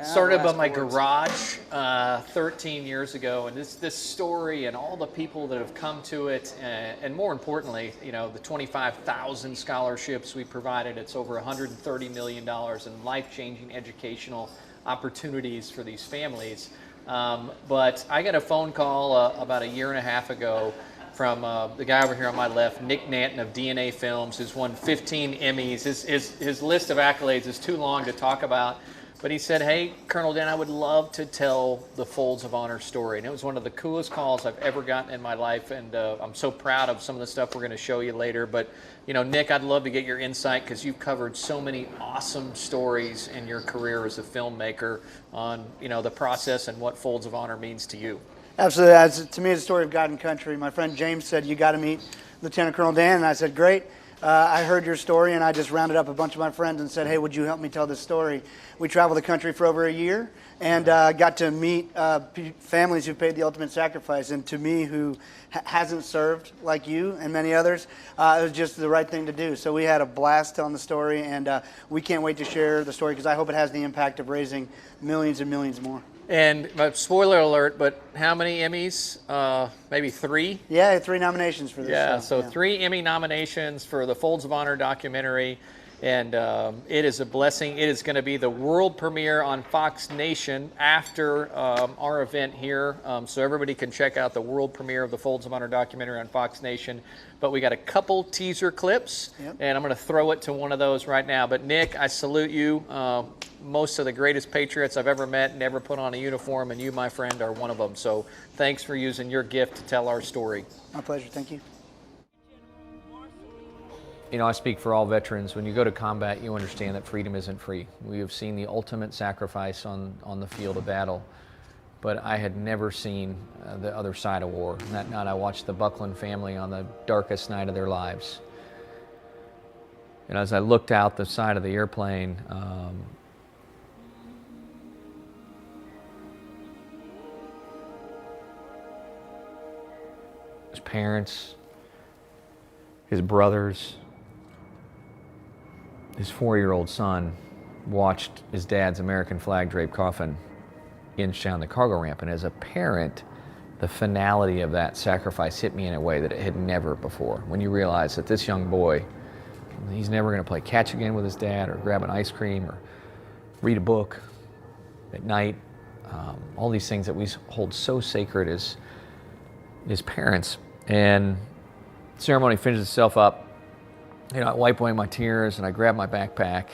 started by my garage 13 years ago. And this story and all the people that have come to it, and more importantly, the 25,000 scholarships we provided. It's over $130 million in life-changing educational opportunities for these families. But I got a phone call about a year and a half ago from the guy over here on my left, Nick Nanton of DNA Films, who's won 15 Emmys. His list of accolades is too long to talk about. But he said, hey, Colonel Dan, I would love to tell the Folds of Honor story. And it was one of the coolest calls I've ever gotten in my life. And I'm so proud of some of the stuff we're going to show you later. But, Nick, I'd love to get your insight because you've covered so many awesome stories in your career as a filmmaker on, the process and what Folds of Honor means to you. Absolutely. To me, it's a story of God and country. My friend James said, you got to meet Lieutenant Colonel Dan. And I said, great. I heard your story, and I just rounded up a bunch of my friends and said, hey, would you help me tell this story? We traveled the country for over a year and got to meet families who paid the ultimate sacrifice. And to me, who hasn't served like you and many others, it was just the right thing to do. So we had a blast telling the story, and we can't wait to share the story because I hope it has the impact of raising millions and millions more. And spoiler alert, but how many Emmys? Maybe 3? Yeah, 3 nominations for this. Yeah, so 3 Emmy nominations for the Folds of Honor documentary. And it is a blessing. It is going to be the world premiere on Fox Nation after our event here. So everybody can check out the world premiere of the Folds of Honor documentary on Fox Nation. But we got a couple teaser clips, and I'm going to throw it to one of those right now. But Nick, I salute you. Most of the greatest patriots I've ever met never put on a uniform, and you, my friend, are one of them. So thanks for using your gift to tell our story. My pleasure. Thank you. I speak for all veterans. When you go to combat, you understand that freedom isn't free. We have seen the ultimate sacrifice on the field of battle. But I had never seen the other side of war. And that night I watched the Buckland family on the darkest night of their lives. And as I looked out the side of the airplane, his parents, his brothers, his 4-year-old son watched his dad's American flag draped coffin inch down the cargo ramp. And as a parent, the finality of that sacrifice hit me in a way that it had never before. When you realize that this young boy, he's never going to play catch again with his dad or grab an ice cream or read a book at night. all these things that we hold so sacred as parents. And the ceremony finishes itself up. I wipe away my tears and I grab my backpack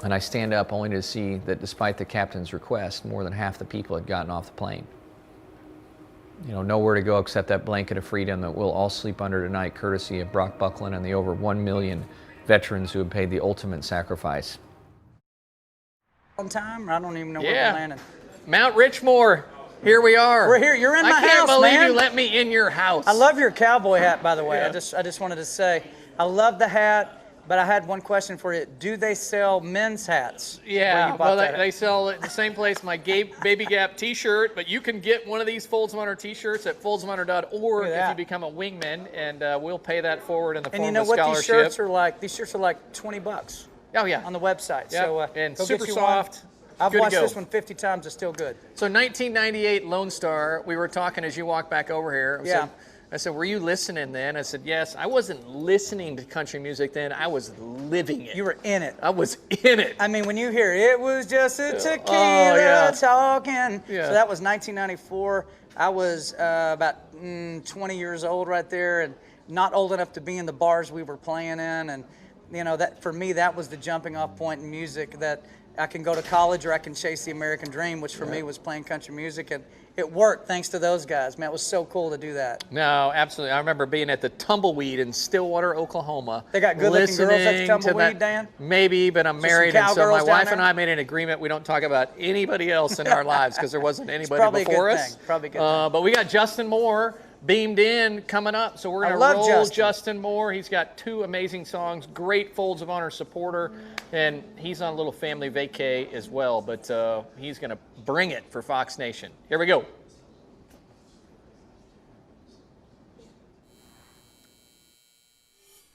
and I stand up only to see that despite the captain's request, more than half the people had gotten off the plane. Nowhere to go except that blanket of freedom that we'll all sleep under tonight, courtesy of Brock Buckland and the over 1 million veterans who have paid the ultimate sacrifice. On time? I don't even know where we're landing. Mount Richmore. Here we are. We're here. You're in my house, man. I can't believe you let me in your house. I love your cowboy hat, by the way. Yeah. I just wanted to say, I love the hat. But I had one question for you. Do they sell men's hats? Yeah, well, they sell at the same place my Baby Gap t-shirt, but you can get one of these Folds of Honor t-shirts at foldsofonor.org if you become a wingman, and we'll pay that forward in the form of a scholarship. And you know what these shirts are like? These shirts are like $20. Oh, yeah. On the website. Yeah, So, and go super get you soft. One. I've watched this one 50 times. It's still good. So 1998 Lonestar, we were talking as you walked back over here. I said, were you listening then? I said, yes. I wasn't listening to country music then. I was living it. You were in it. I was in it. I mean, when you hear it was just a tequila talking. Yeah. So that was 1994. I was about 20 years old right there and not old enough to be in the bars we were playing in. And, that for me, that was the jumping off point in music, that I can go to college or I can chase the American dream, which for me was playing country music. And it worked thanks to those guys. Man, it was so cool to do that. No, absolutely. I remember being at the Tumbleweed in Stillwater, Oklahoma. They got good-looking girls at the Tumbleweed, Dan? Maybe, but I'm married, and so my wife and I made an agreement we don't talk about anybody else in our lives because there wasn't anybody before us. Probably a good thing. But we got Justin Moore beamed in coming up, so we're going to roll Justin Moore. He's got 2 amazing songs, great Folds of Honor supporter, and he's on a little family vacay as well, but he's going to bring it for Fox Nation. Here we go.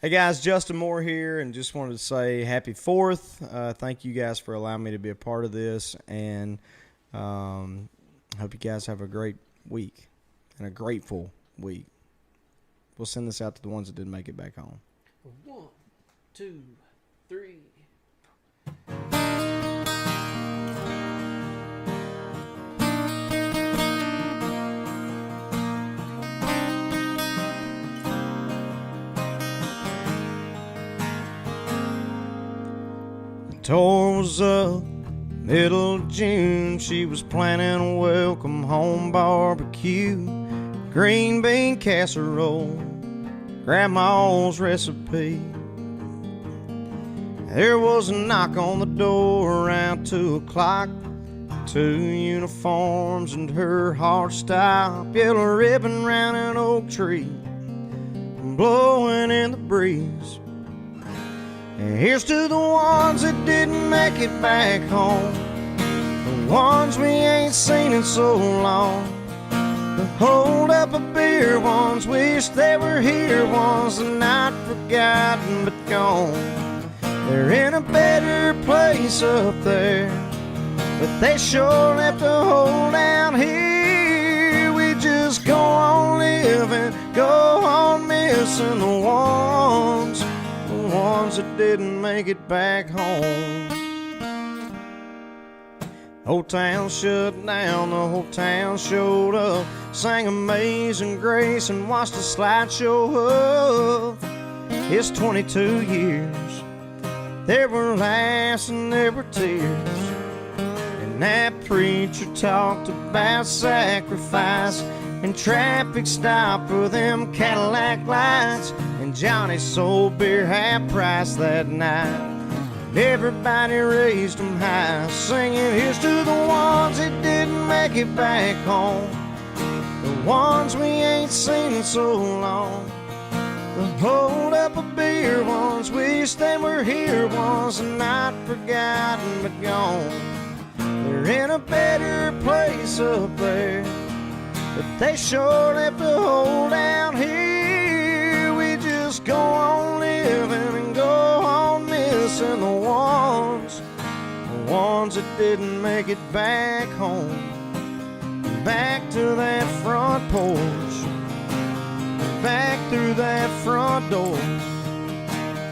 Hey guys, Justin Moore here, and just wanted to say happy 4th. Thank you guys for allowing me to be a part of this, and hope you guys have a great week and a grateful week. We'll send this out to the ones that didn't make it back home. 1, 2, 3. The tour was up, middle of June. She was planning a welcome home barbecue, green bean casserole, grandma's recipe. There was a knock on the door around 2 o'clock. 2 uniforms and her heart stopped. Yellow ribbon round an oak tree, blowing in the breeze. And here's to the ones that didn't make it back home, the ones we ain't seen in so long, the hold up a beer ones, wish they were here ones, and not forgotten but gone. They're in a better place up there, but they sure left a hole down here. We just go on living, go on missing the ones that didn't make it back home. Whole town shut down, the whole town showed up, sang Amazing Grace and watched a slideshow of it's 22 years. There were laughs and there were tears, and that preacher talked about sacrifice and traffic stop for them Cadillac lights, and Johnny sold beer half price that night. And everybody raised them high, singing here's to the ones that didn't make it back home, the ones we ain't seen in so long, the hold up a beer ones, wish they were here ones, and not forgotten but gone. They're in a better place up there, but they sure left a hole down here. We just go on living and go on missing the ones that didn't make it back home. Back to that front porch, back through that front door,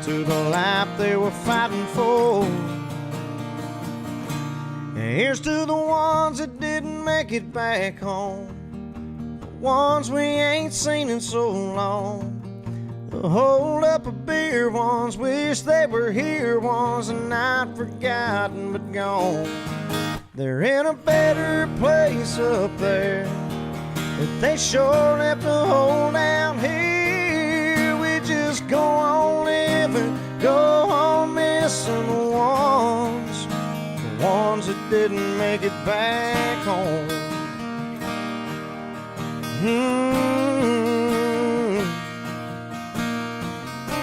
to the life they were fighting for. And here's to the ones that did make it back home. The ones we ain't seen in so long. The hold up a beer ones, wish they were here ones, and not forgotten but gone. They're in a better place up there, but they sure left a hole down here. We just go on living, go on missing the ones that didn't make it back home.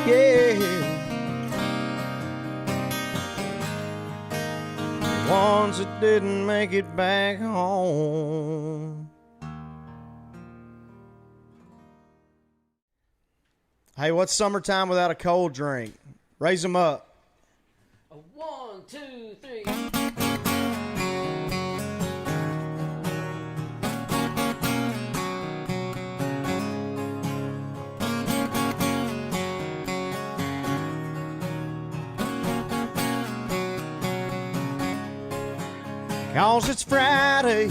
Yeah, the ones that didn't make it back home. Hey, what's summertime without a cold drink? Raise them up. 1, 2, 3. Cause it's Friday,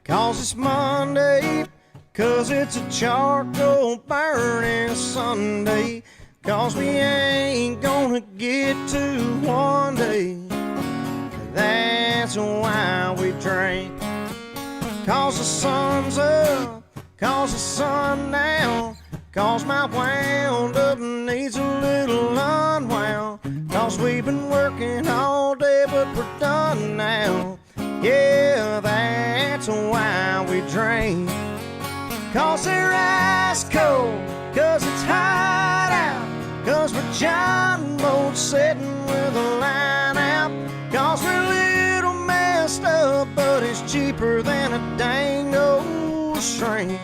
cause it's Monday, cause it's a charcoal burning Sunday, cause we ain't gonna get to one day. That's why we drink. Cause the sun's up, cause the sun down, cause my wound up needs a little unwound. Cause we've been working all day but we're done now. Yeah, that's why we drink. Cause they're ice cold, cause it's hot out, cause we're John boats sitting with a line out. Cause we're a little messed up, but it's cheaper than a dang old shrink.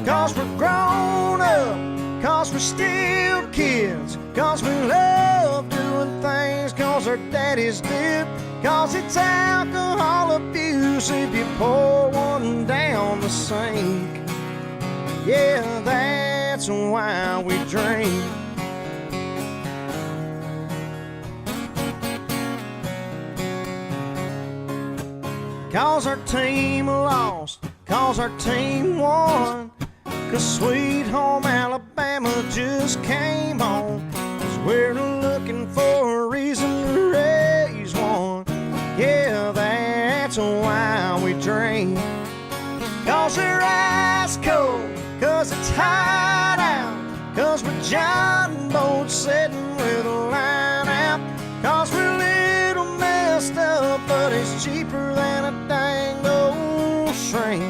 Cause we're grown up, cause we're still kids, cause we love doing things cause our daddies did. Cause it's alcohol abuse if you pour one down the sink. Yeah, that's why we drink. Cause our team lost, cause our team won, cause Sweet Home Alabama just came on. Cause we're looking for a reason to raise one. Yeah, that's why we drink. Cause they're ice cold, cause it's hot out, cause we're John boats sitting with a line out. Cause we're a little messed up, but it's cheaper than a dang old shrink.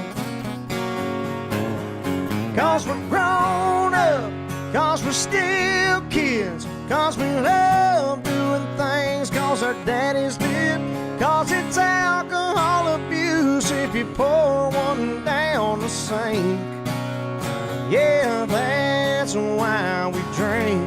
Cause we're grown up, cause we're still kids, cause we love doing things cause our daddies did. Cause it's alcohol abuse if you pour one down the sink. Yeah, that's why we drink.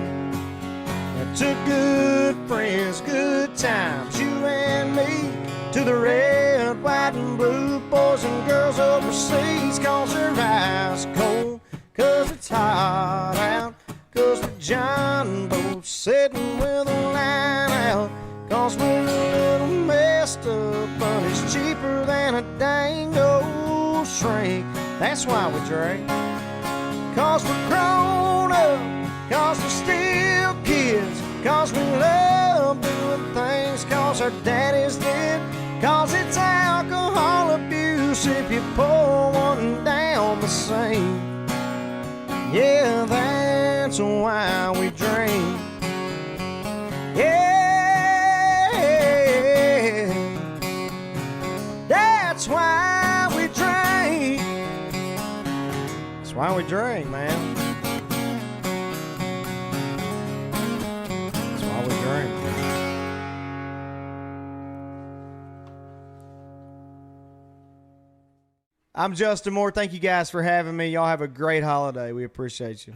To good friends, good times, you and me. To the red, white, and blue boys and girls overseas. Cause they're ice cold, cause it's hot out, cause we're John boats sitting with a line out. Cause we're a little messed up, but it's cheaper than a dang old shrink. That's why we drink. Cause we're grown up, cause we're still kids, cause we love doing things cause our daddies did. Cause it's alcohol abuse if you pour one down the sink. Yeah, that's why we drink. Yeah, that's why we drink. That's why we drink, man. That's why we drink. I'm Justin Moore. Thank you guys for having me. Y'all have a great holiday. We appreciate you.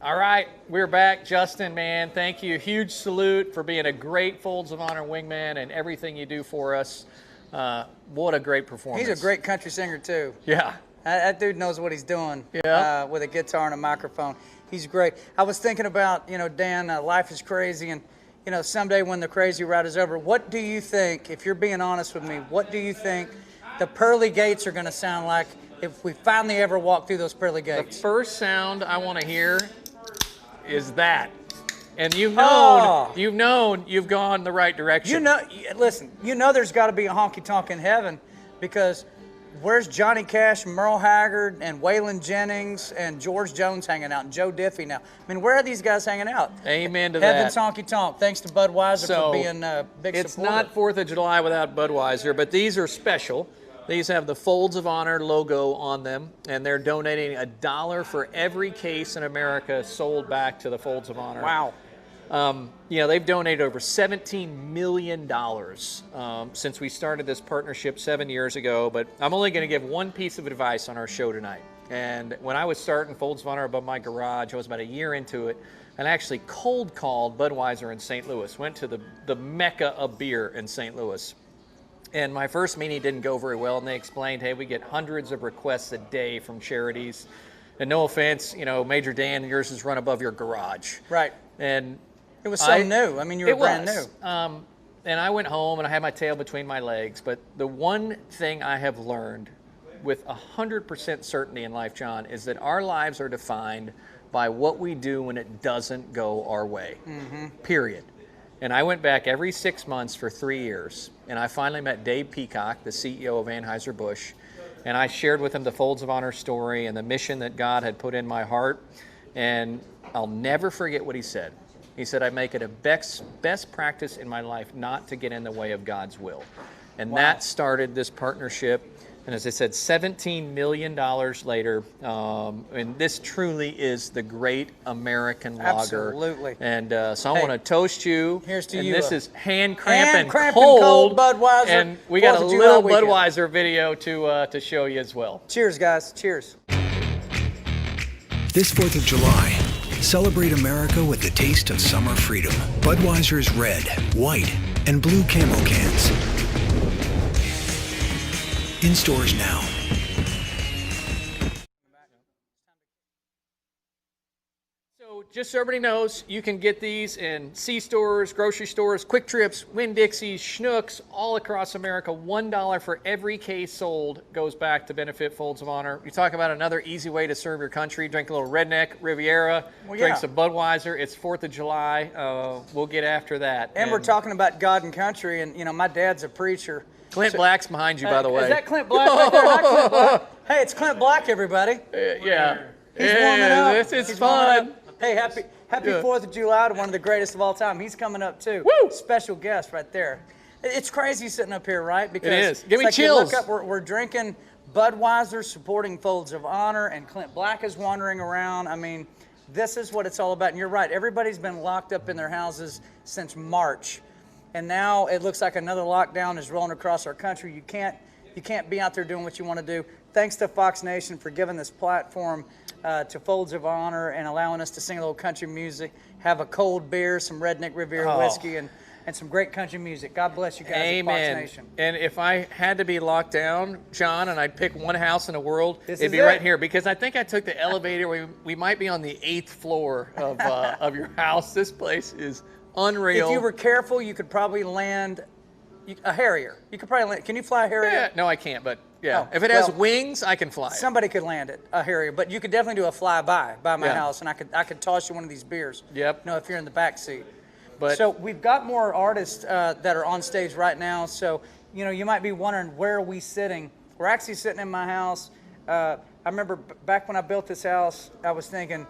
All right, we're back. Justin, man, thank you. Huge salute for being a great Folds of Honor wingman and everything you do for us. What a great performance. He's a great country singer, too. Yeah. That dude knows what he's doing. Yeah. With a guitar and a microphone. He's great. I was thinking about, Dan, life is crazy, and, you know, someday when the crazy ride is over, what do you think, if you're being honest with me, what do you think the pearly gates are going to sound like if we finally ever walk through those pearly gates? The first sound I want to hear is that. And you've known you've gone the right direction. You know, listen, you know there's got to be a honky-tonk in heaven, because where's Johnny Cash, Merle Haggard, and Waylon Jennings, and George Jones hanging out, and Joe Diffie now? I mean, where are these guys hanging out? Amen to Heaven's that. honky-tonk. Thanks to Budweiser for being a big it's supporter. not 4th of July without Budweiser, but these are special. These have the Folds of Honor logo on them, and they're donating $1 for every case in America sold back to the Folds of Honor. Wow. You know, they've donated over $17 million since we started this partnership 7 years ago, but I'm only going to give one piece of advice on our show tonight. And when I was starting Folds of Honor above my garage, I was about a year into it, and I actually cold called Budweiser in St. Louis, went to the mecca of beer in St. Louis. And my first meeting didn't go very well, and they explained, hey, we get hundreds of requests a day from charities. And no offense, you know, Major Dan, yours is run above your garage. Right. And it was so new. I mean, you were brand new. And I went home and I had my tail between my legs. But the one thing I have learned with 100% certainty in life, John, is that our lives are defined by what we do when it doesn't go our way. Period. And I went back every 6 months for 3 years. And I finally met Dave Peacock, the CEO of Anheuser-Busch. And I shared with him the Folds of Honor story and the mission that God had put in my heart. And I'll never forget what he said. He said, I make it a best practice in my life not to get in the way of God's will. And that started this partnership. And as I said, $17 million later, and this truly is the great American lager. Absolutely. And so I want to toast you. Here's to and you. This is hand-cramping cold Budweiser. And we got a 4th of little July weekend. Budweiser video to show you as well. Cheers, guys. Cheers. This 4th of July, celebrate America with the taste of summer freedom. Budweiser's red, white, and blue camo cans. In stores now. So just so everybody knows, you can get these in C-stores, grocery stores, Quick Trips, Winn-Dixie's, Schnucks, all across America. $1 for every case sold goes back to benefit Folds of Honor. You talk about another easy way to serve your country. Drink a little Redneck, Riviera, drink some Budweiser. It's 4th of July. We'll get after that. And we're talking about God and country, and you know, my dad's a preacher. Clint Black's behind you, by the way. Is that Clint Black right there? Hi, Clint Black. Hey, it's Clint Black, everybody. Yeah. He's warming up. This is He's fun. Hey, happy 4th of July to one of the greatest of all time. He's coming up too. Woo! Special guest right there. It's crazy sitting up here, right? Because it is. Give me like chills. You look up, we're drinking Budweiser, supporting Folds of Honor, and Clint Black is wandering around. I mean, this is what it's all about. And you're right. Everybody's been locked up in their houses since March. And now it looks like another lockdown is rolling across our country. You can't be out there doing what you want to do. Thanks to Fox Nation for giving this platform to Folds of Honor and allowing us to sing a little country music, have a cold beer, some Redneck Riviera whiskey, and some great country music. God bless you guys at Fox Nation. And if I had to be locked down, John, and I'd pick one house in the world, it'd be it. right here. Because I think I took the elevator. We might be on the 8th floor of your house. This place is unreal. If you were careful, you could probably land a Harrier. You could probably land. Can you fly a Harrier? Yeah, no, I can't, but yeah. Oh, if it has wings, I can fly it. Somebody could land it, a Harrier, but you could definitely do a flyby by my house, and I could toss you one of these beers. Yep. You know, if you're in the back seat. But so we've got more artists that are on stage right now. So, you know, you might be wondering, where are we sitting? We're actually sitting in my house. I remember back when I built this house, I was thinking,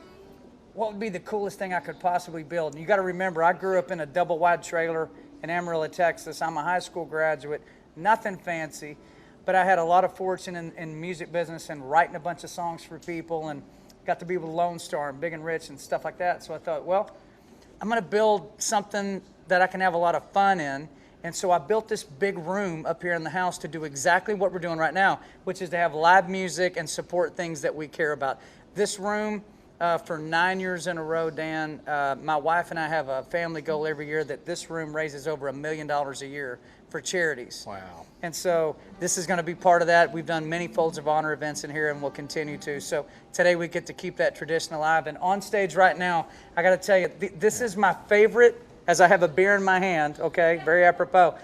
what would be the coolest thing I could possibly build? And you got to remember, I grew up in a double wide trailer in Amarillo, Texas. I'm a high school graduate, nothing fancy, but I had a lot of fortune in music business and writing a bunch of songs for people, and got to be with Lonestar and Big and Rich and stuff like that. So I thought, well, I'm going to build something that I can have a lot of fun in. And so I built this big room up here in the house to do exactly what we're doing right now, which is to have live music and support things that we care about. This room, for 9 years in a row, Dan, my wife and I have a family goal every year that this room raises over $1 million a year for charities. Wow. And so this is going to be part of that. We've done many Folds of Honor events in here, and we'll continue to. So today we get to keep that tradition alive. And on stage right now, I got to tell you, this is my favorite as I have a beer in my hand, okay, very apropos.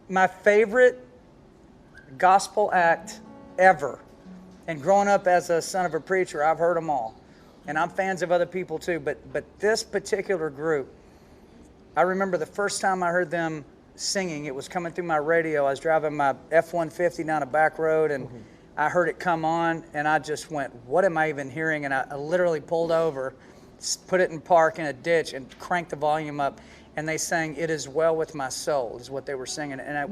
My favorite gospel act ever, and growing up as a son of a preacher, I've heard them all, and I'm fans of other people too, but this particular group, I remember the first time I heard them singing. It was coming through my radio. I was driving my F-150 down a back road, and I heard it come on, and I just went, what am I even hearing? And I literally pulled over, put it in park in a ditch, and cranked the volume up, and they sang "It Is Well With My Soul" is what they were singing, and it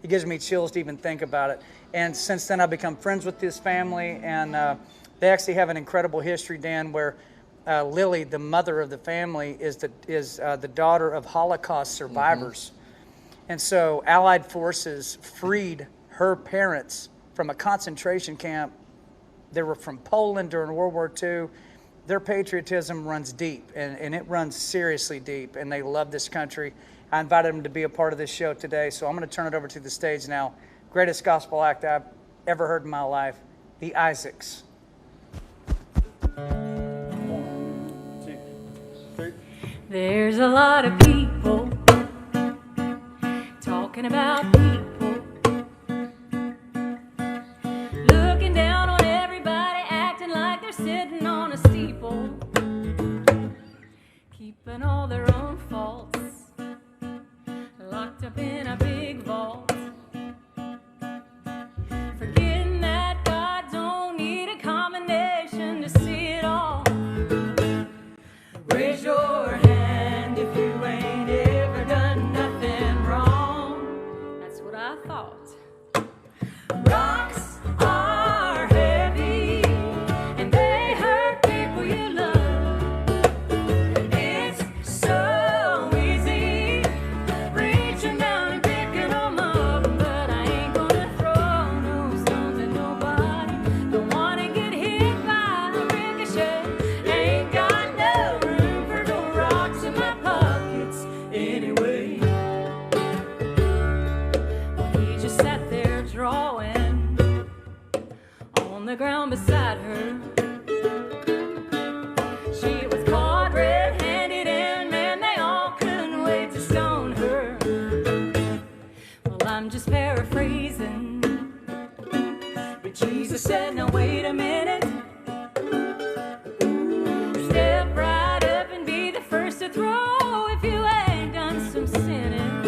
gives me chills to even think about it. And since then, I've become friends with this family, and they actually have an incredible history, Dan, where Lily, the mother of the family, is the daughter of Holocaust survivors. And so Allied forces freed her parents from a concentration camp. They were from Poland during World War II. Their patriotism runs deep, and it runs seriously deep, and they love this country. I invited them to be a part of this show today, so I'm going to turn it over to the stage now. Greatest gospel act I've ever heard in my life, the Isaacs. There's a lot of people talking about people, looking down on everybody, acting like they're sitting on a steeple, keeping all their own faults locked up in a big vault, forgetting that God don't need a commendation to see it all. Raise your hand if you ain't ever done nothing wrong. That's what I thought. Rocks are heavy and they hurt people you love. It's so easy reaching down and picking them up, but I ain't gonna throw no stones at nobody. Don't wanna get hit by a ricochet. Ain't got no room for no rocks in my pockets anyway. Well, he just sat there drawing on the ground beside her. She was caught red-handed, and man, they all couldn't wait to stone her. Well, I'm just paraphrasing, but Jesus said, now wait a minute. Step right up and be the first to throw if you ain't done some sinning.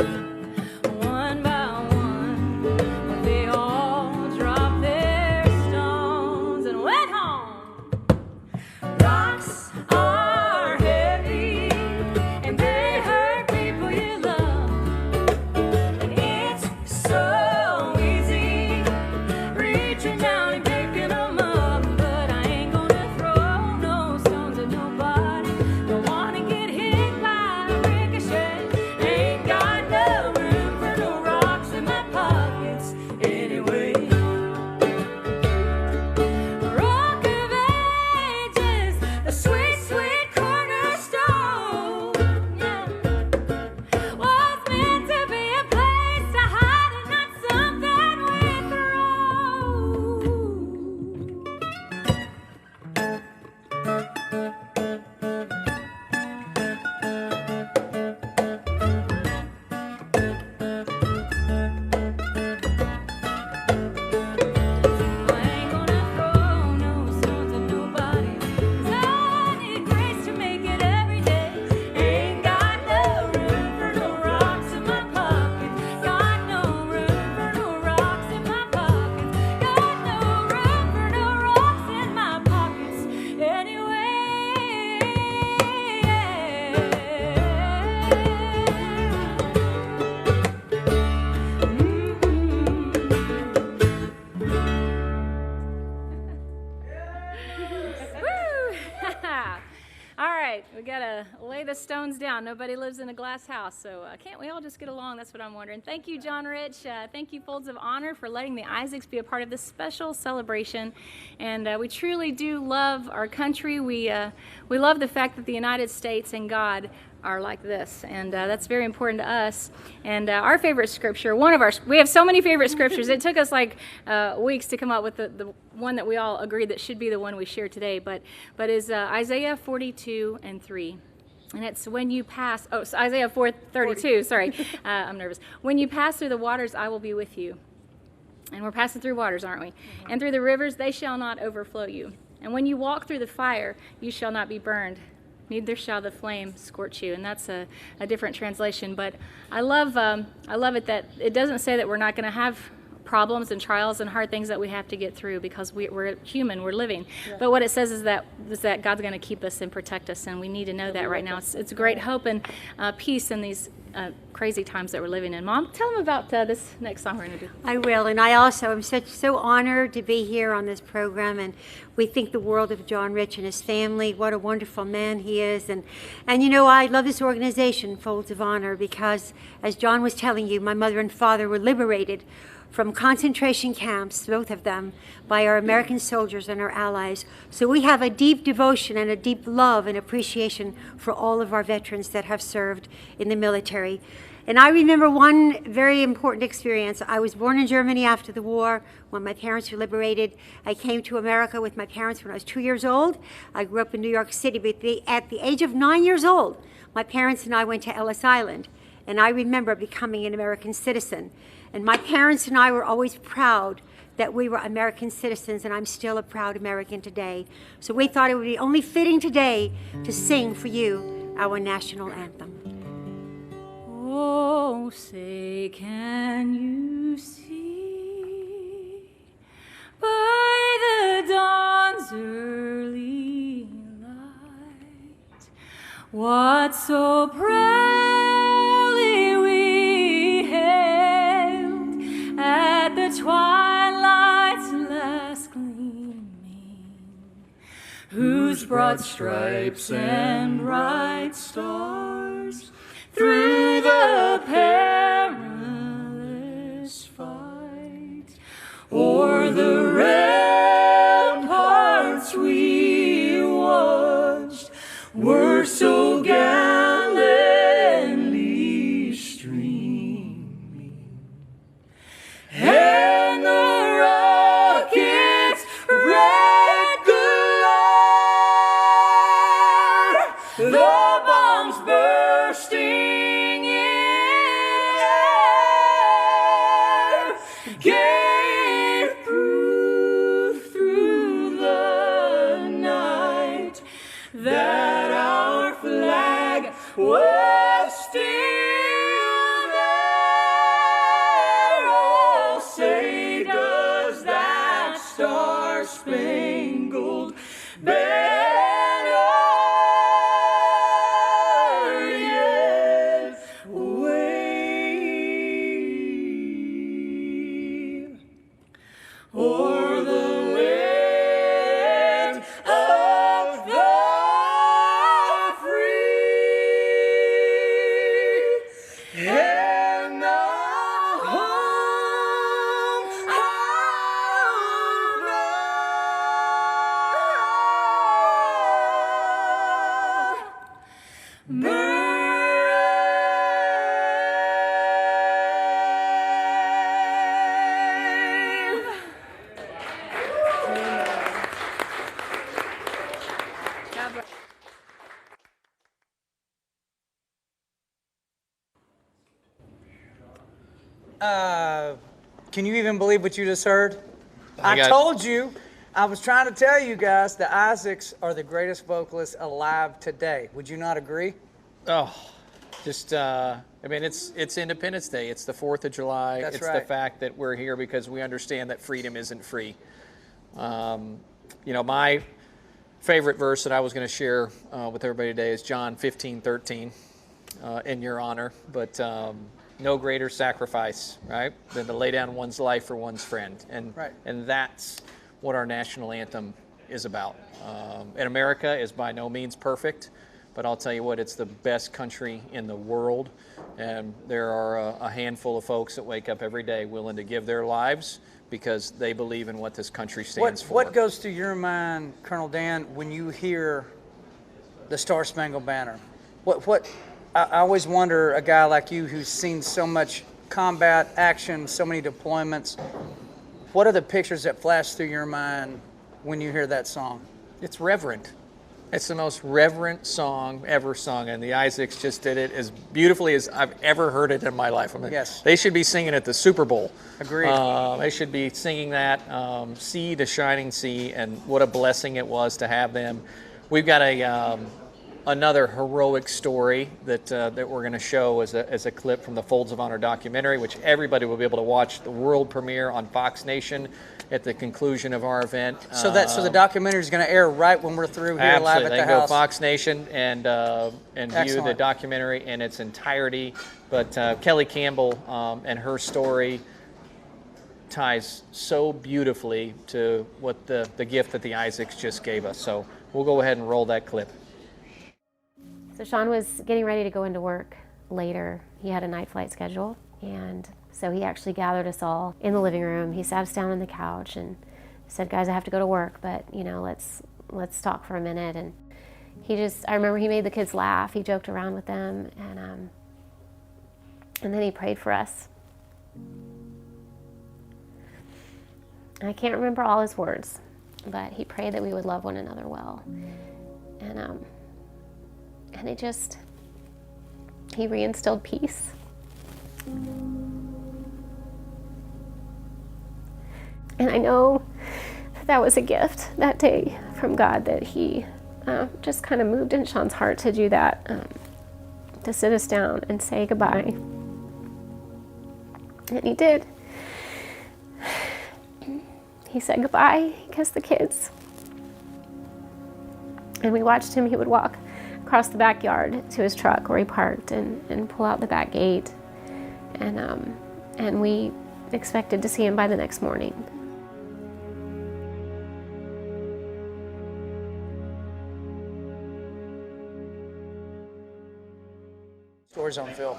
One by one, they all dropped their stones and went home. Rocks are heavy and they hurt people you love, and it's so easy reaching down and picking them up, but I ain't gonna throw no stones at nobody. Don't wanna get hit by a ricochet. Ain't got no room for no rocks in my pockets anyway. Rock of Ages, a sweet, sweet cornerstone, yeah, was meant to be a place to hide and not something we I ain't gonna throw no stones at nobody, 'cause I need grace to make it every day. Ain't got no room for no rocks in my pocket. Got no room for no rocks in my pockets. Got no room for no rocks in my pockets anyway. Woo! All right, we gotta lay the stones down. Nobody lives in a glass house, so can't we all just get along? That's what I'm wondering. Thank you, John Rich. Thank you, Folds of Honor, for letting the Isaacs be a part of this special celebration. And we truly do love our country. We love the fact that the United States and God are like this, and that's very important to us. And our favorite scripture, we have so many favorite scriptures. It took us like weeks to come up with the one that we all agreed that should be the one we share today, but is Isaiah 42:3. And it's when you pass, so Isaiah 4:32, sorry, I'm nervous. When you pass through the waters, I will be with you. And we're passing through waters, aren't we? And through the rivers, they shall not overflow you. And when you walk through the fire, you shall not be burned. Neither shall the flame scorch you. And that's a different translation. But I love it that it doesn't say that we're not going to have problems and trials and hard things that we have to get through, because we're human, we're living. Yeah. But what it says is that God's going to keep us and protect us, and we need to know that right now. It's great hope and peace in these crazy times that we're living in. Mom, tell them about this next song we're going to do. I will, and I also am so honored to be here on this program, and we think the world of John Rich and his family. What a wonderful man he is, and you know, I love this organization, Folds of Honor, because as John was telling you, my mother and father were liberated from concentration camps, both of them, by our American soldiers and our allies. So we have a deep devotion and a deep love and appreciation for all of our veterans that have served in the military. And I remember one very important experience. I was born in Germany after the war, when my parents were liberated. I came to America with my parents when I was 2 years old. I grew up in New York City, but at the age of 9 years old, my parents and I went to Ellis Island. And I remember becoming an American citizen. And my parents and I were always proud that we were American citizens, and I'm still a proud American today. So we thought it would be only fitting today to sing for you our national anthem. Oh, say, can you see by the dawn's early light what so proudly we hailed at the twilight's last gleaming, whose broad stripes and bright stars through the perilous fight o'er the ramparts we watched were so gallantly streaming, and the rockets' red glare, the bombs bursting in air, gave proof through the night that our flag was still there. Oh, say does that star-spangled banner yet wave o'er the land of the free and the home of the brave. Can you even believe what you just heard? I got- told you. I was trying to tell you guys, the Isaacs are the greatest vocalists alive today. Would you not agree? Oh, just, I mean, it's Independence Day. It's the 4th of July. That's it's right. the fact that we're here because we understand that freedom isn't free. You know, my favorite verse that I was going to share with everybody today is John 15:13, in your honor. But no greater sacrifice, right, than to lay down one's life for one's friend. And, Right. and that's what our national anthem is about. And America is by no means perfect, but I'll tell you what, it's the best country in the world. And there are a handful of folks that wake up every day willing to give their lives because they believe in what this country stands for. What goes through your mind, Colonel Dan, when you hear the Star-Spangled Banner? I always wonder, a guy like you who's seen so much combat action, so many deployments, what are the pictures that flash through your mind when you hear that song? It's reverent. It's the most reverent song ever sung, and the Isaacs just did it as beautifully as I've ever heard it in my life. I mean, Yes. They should be singing at the Super Bowl. Agreed. They should be singing that, Sea to Shining Sea, and what a blessing it was to have them. We've got another heroic story that we're going to show as a clip from the Folds of Honor documentary, which everybody will be able to watch the world premiere on Fox Nation at the conclusion of our event. So the documentary is going to air right when we're through here live at the They house. go Fox Nation and view the Excellent. documentary in its entirety. But Kelly Campbell and her story ties so beautifully to what the gift that the Isaacs just gave us. So we'll go ahead and roll that clip. So Sean was getting ready to go into work later. He had a night flight schedule, and so he actually gathered us all in the living room. He sat us down on the couch and said, "Guys, I have to go to work, but let's talk for a minute." And I remember he made the kids laugh. He joked around with them, and then he prayed for us. I can't remember all his words, but he prayed that we would love one another well. And he reinstilled peace. And I know that was a gift that day from God, that he just kind of moved in Sean's heart to do that, to sit us down and say goodbye. And he did. He said goodbye, he kissed the kids. And we watched him. He would walk across the backyard to his truck where he parked and pull out the back gate. And we expected to see him by the next morning. Stories on Phil.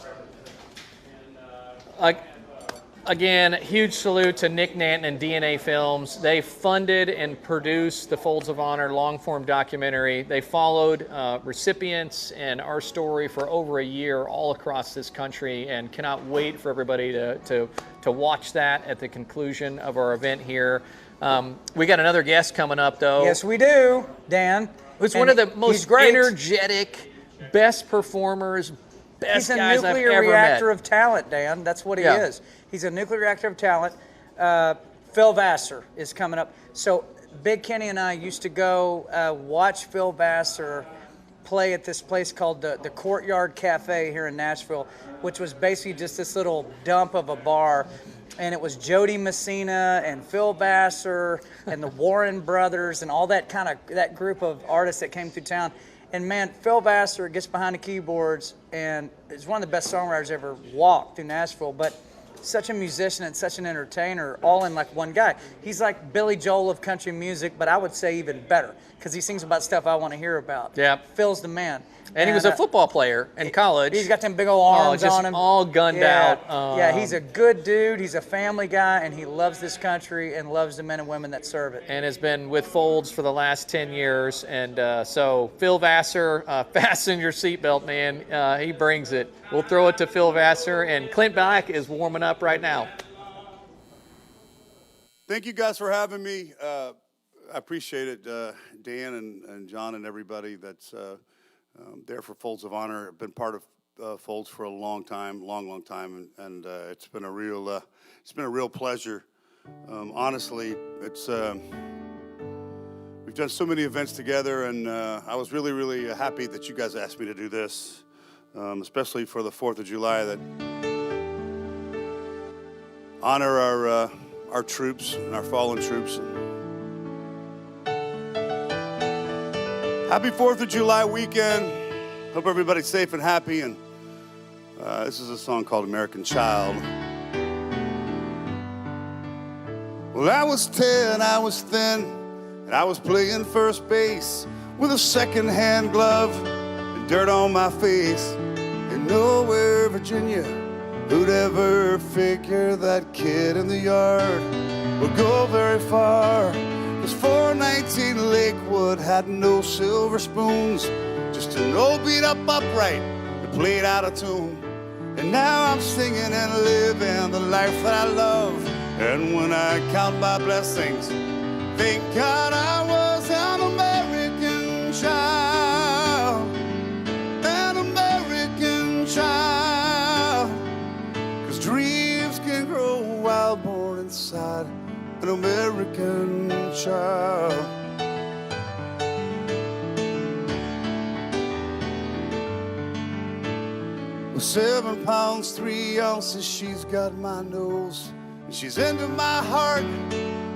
Again, huge salute to Nick Nanton and DNA Films. They funded and produced the Folds of Honor long-form documentary. They followed recipients and our story for over a year all across this country, and cannot wait for everybody to watch that at the conclusion of our event here. We got another guest coming up, though. Yes, we do, Dan. Who's one of the most energetic, best performers, best guys I've ever met. He's a nuclear reactor of talent, Dan. That's what he is. He's a nuclear reactor of talent. Phil Vassar is coming up. So Big Kenny and I used to go watch Phil Vassar play at this place called the Courtyard Cafe here in Nashville, which was basically just this little dump of a bar. And it was Jody Messina and Phil Vassar and the Warren Brothers and all that that group of artists that came through town. And man, Phil Vassar gets behind the keyboards and is one of the best songwriters ever walked through Nashville. But such a musician and such an entertainer, all in like one guy. He's like Billy Joel of country music, but I would say even better, because he sings about stuff I want to hear about. Yeah. Phil's the man. And he was a football player in college. He's got them big old arms on him. All gunned out. Yeah, he's a good dude. He's a family guy, and he loves this country and loves the men and women that serve it. And has been with Folds for the last 10 years. And so Phil Vassar, fasten your seatbelt, man. He brings it. We'll throw it to Phil Vassar, and Clint Black is warming up right now. Thank you guys for having me. I appreciate it, Dan and John and everybody that's there for Folds of Honor. I've been part of Folds for a long time, long time, and it's been a real pleasure. Honestly, we've done so many events together, and I was really happy that you guys asked me to do this, especially for the 4th of July, that honor our troops and our fallen troops. Happy 4th of July weekend. Hope everybody's safe and happy. And this is a song called American Child. Well, I was 10, I was thin, and I was playing first base with a second-hand glove and dirt on my face. And nowhere, Virginia, who'd ever figure that kid in the yard would go very far. 'Cause 419 Lakewood had no silver spoons, just an old beat-up upright that played out of tune. And now I'm singing and living the life that I love. And when I count my blessings, thank God I was an American child. child born inside an American child. With 7 pounds, 3 ounces, she's got my nose. And she's into my heart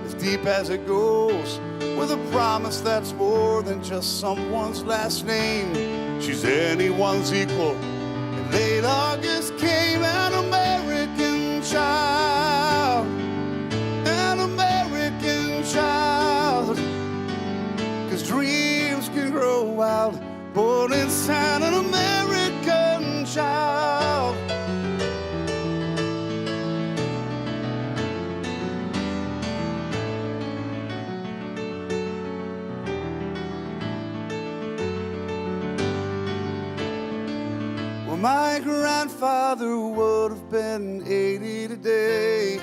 as deep as it goes, with a promise that's more than just someone's last name. She's anyone's equal. And late August came an American child, an American child. 'Cause dreams can grow wild, born inside an American child. Well, my grandfather would have been 80 today,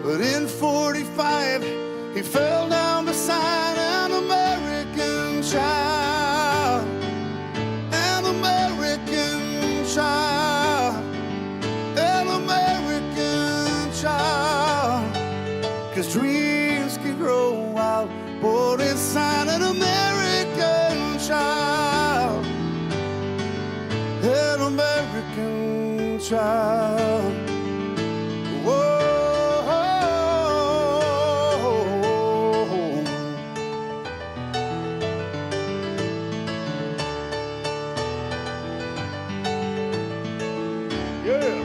but in 45 he fell down beside an American child, an American child, an American child. 'Cause dreams can grow wild, born inside an American child, an American child. Whoa. Yeah.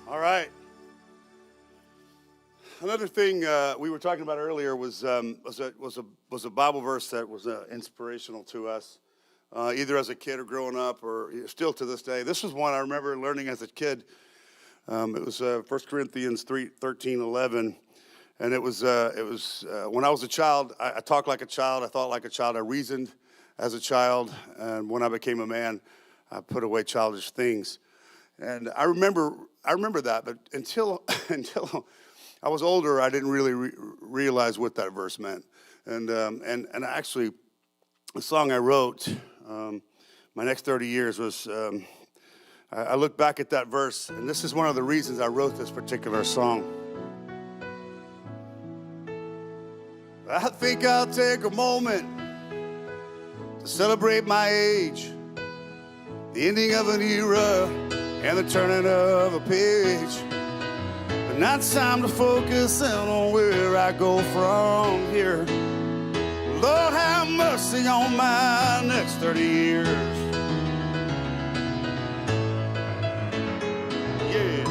All right. Another thing we were talking about earlier was a Bible verse that was inspirational to us, either as a kid or growing up, or still to this day. This was one I remember learning as a kid. It was 1 Corinthians 3:13-11, and it was when I was a child, I talked like a child, I thought like a child, I reasoned as a child, and when I became a man, I put away childish things. And I remember that, but until I was older, I didn't really realize what that verse meant. And actually, the song I wrote, my next 30 years was, I look back at that verse, and this is one of the reasons I wrote this particular song. I think I'll take a moment to celebrate my age, the ending of an era, and the turning of a page. But now it's time to focus in on where I go from here. Lord, have mercy on my next 30 years. Yeah.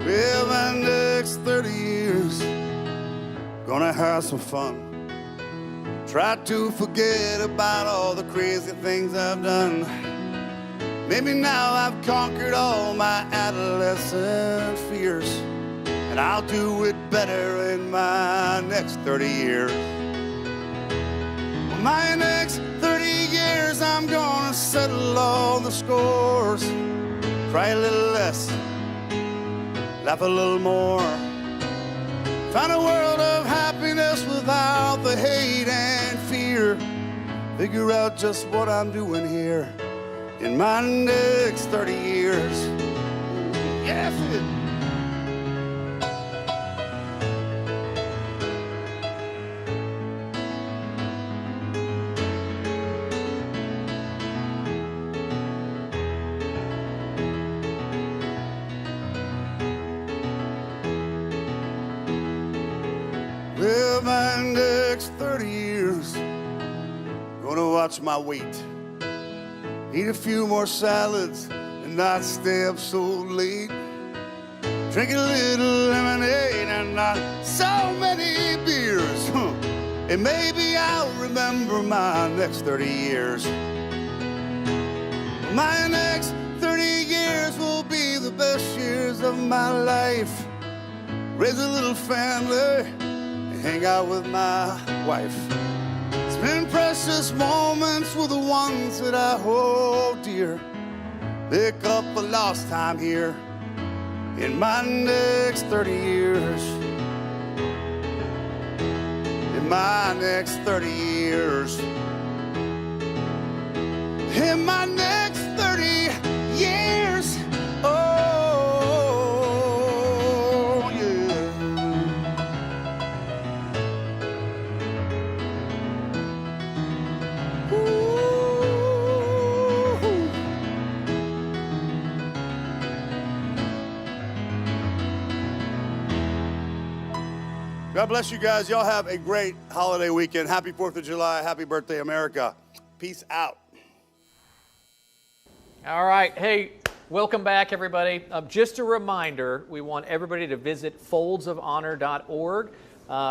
Well, my next 30 years, gonna have some fun. Try to forget about all the crazy things I've done. Maybe now I've conquered all my adolescent fears, and I'll do it better in my next 30 years. My next 30 years, I'm gonna settle all the scores. Cry a little less, laugh a little more. Find a world of happiness without the hate and fear. Figure out just what I'm doing here in my next 30 years. Yes. Well, my next 30 years, gonna watch my weight, eat a few more salads, and not stay up so late. Drink a little lemonade and not so many beers. And maybe I'll remember my next 30 years. My next 30 years will be the best years of my life. Raise a little family, hang out with my wife. Spend precious moments with the ones that I hold dear. pick up the lost time here in my next 30 years. In my next 30 years. In my next 30 years. Oh, yeah. God bless you guys. Y'all have a great holiday weekend. Happy 4th of July. Happy birthday, America. Peace out. All right. Hey, welcome back, everybody. Just a reminder, we want everybody to visit foldsofhonor.org.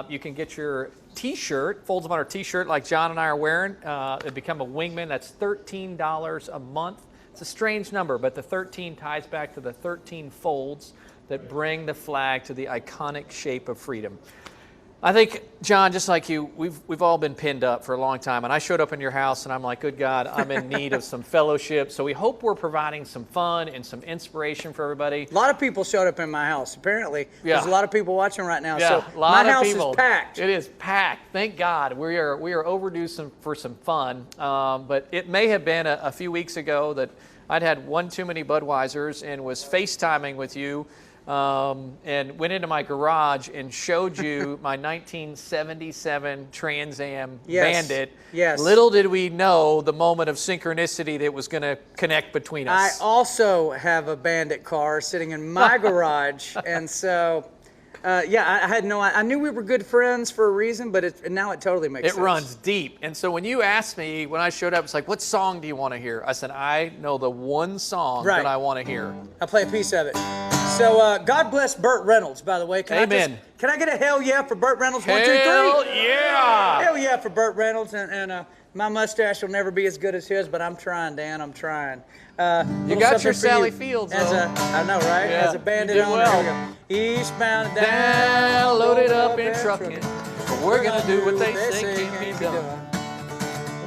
You can get your T-shirt, Folds of Honor T-shirt like John and I are wearing, and become a wingman. That's $13 a month. It's a strange number, but the 13 ties back to the 13 folds that bring the flag to the iconic shape of freedom. I think, John, just like you, we've all been pinned up for a long time, and I showed up in your house, and I'm like, good God, I'm in need of some fellowship. So we hope we're providing some fun and some inspiration for everybody. A lot of people showed up in my house, apparently. Yeah. There's a lot of people watching right now, Yeah, so a lot my of house people. is packed. It is packed. Thank God. We are overdue for some fun. But it may have been a few weeks ago that I'd had one too many Budweisers and was FaceTiming with you. And went into my garage and showed you my 1977 Trans Am Bandit. Yes. Little did we know the moment of synchronicity that was going to connect between I us. also have a Bandit car sitting in my garage, and so, yeah, I had no. I knew we were good friends for a reason, but now it totally makes sense. It runs deep. And so when you asked me, when I showed up, it's like, what song do you want to hear? I said, I know the one song that I want to hear. I'll play a piece of it. So, God bless Burt Reynolds, by the way. Amen. Can I get a hell yeah for Burt Reynolds? Hell 1, 2, 3. yeah. Hell yeah for Burt Reynolds. And my mustache will never be as good as his, but I'm trying, Dan. I'm trying. You got your Sally Fields, though. I know, right? Yeah, As a bandit you did on well. Here we go. Eastbound and Down, loaded up and trucking. But we're going to do what they say can be done.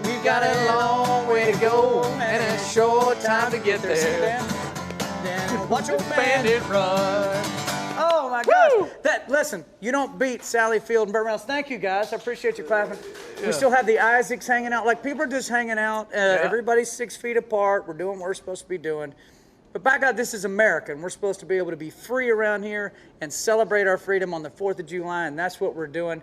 We've got a long way to go and a short time to get there. Watch your Bandit Run. Oh my gosh! Listen, you don't beat Sally Field and Burt Reynolds. Thank you guys. I appreciate you clapping. Yeah. We still have the Isaacs hanging out. Like people are just hanging out. Everybody's 6 feet apart. We're doing what we're supposed to be doing. But by God, this is America, and we're supposed to be able to be free around here and celebrate our freedom on the 4th of July, and that's what we're doing.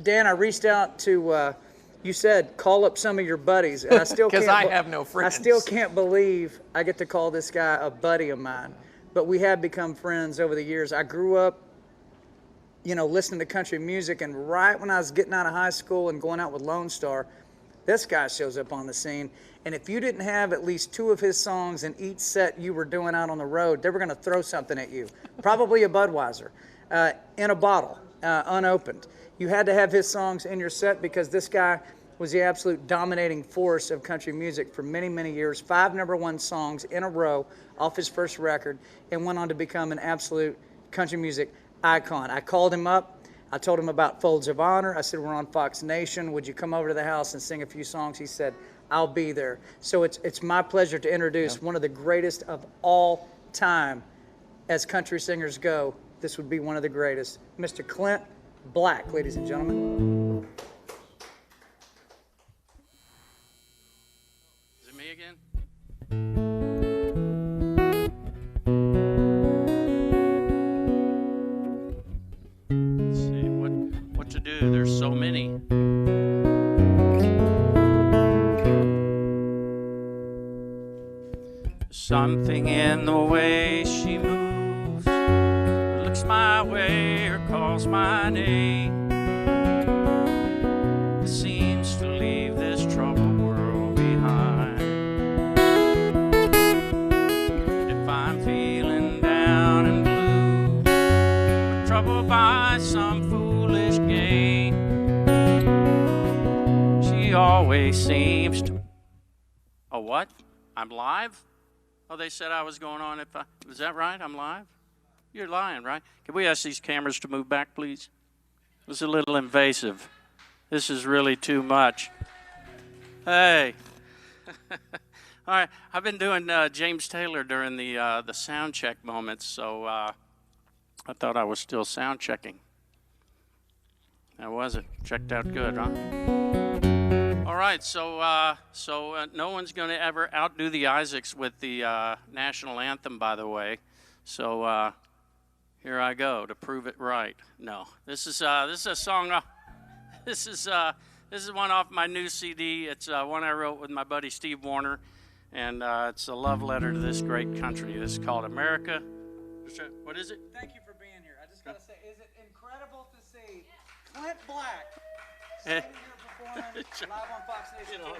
Dan, I reached out to. You said call up some of your buddies, and I still can't. Because I have no friends. I still can't believe I get to call this guy a buddy of mine. But we have become friends over the years. I grew up, listening to country music, and right when I was getting out of high school and going out with Lonestar, this guy shows up on the scene. And if you didn't have at least 2 of his songs in each set you were doing out on the road, they were going to throw something at you, probably a Budweiser, in a bottle, unopened. You had to have his songs in your set because this guy was the absolute dominating force of country music for many, many years. 5 #1 songs in a row off his first record, and went on to become an absolute country music icon. I called him up. I told him about Folds of Honor. I said, we're on Fox Nation. Would you come over to the house and sing a few songs? He said, I'll be there. So it's my pleasure to introduce one of the greatest of all time as country singers go. This would be one of the greatest. Mr. Clint Black, ladies and gentlemen. Is it me again? Let's see what to do. There's so many. Something in the way she moves, looks my way or calls my name, seems to leave this troubled world behind. If I'm feeling down and blue, or troubled by some foolish game, she always seems to... Oh, what? I'm live? Oh, they said I was going on. Was that right? I'm live? You're lying, right? Can we ask these cameras to move back, please? It was a little invasive. This is really too much. Hey. All right, I've been doing James Taylor during the sound check moments, so I thought I was still sound checking. How was it? Checked out good, huh? All right, so no one's going to ever outdo the Isaacs with the national anthem, by the way. So here I go to prove it right. No, this is a song. This is one off my new CD. It's one I wrote with my buddy Steve Warner, and it's a love letter to this great country. This is called America. What is it? Thank you for being here. I just got to say, is it incredible to see Clint Black Eh. standing here performing live on Fox Nation? Are we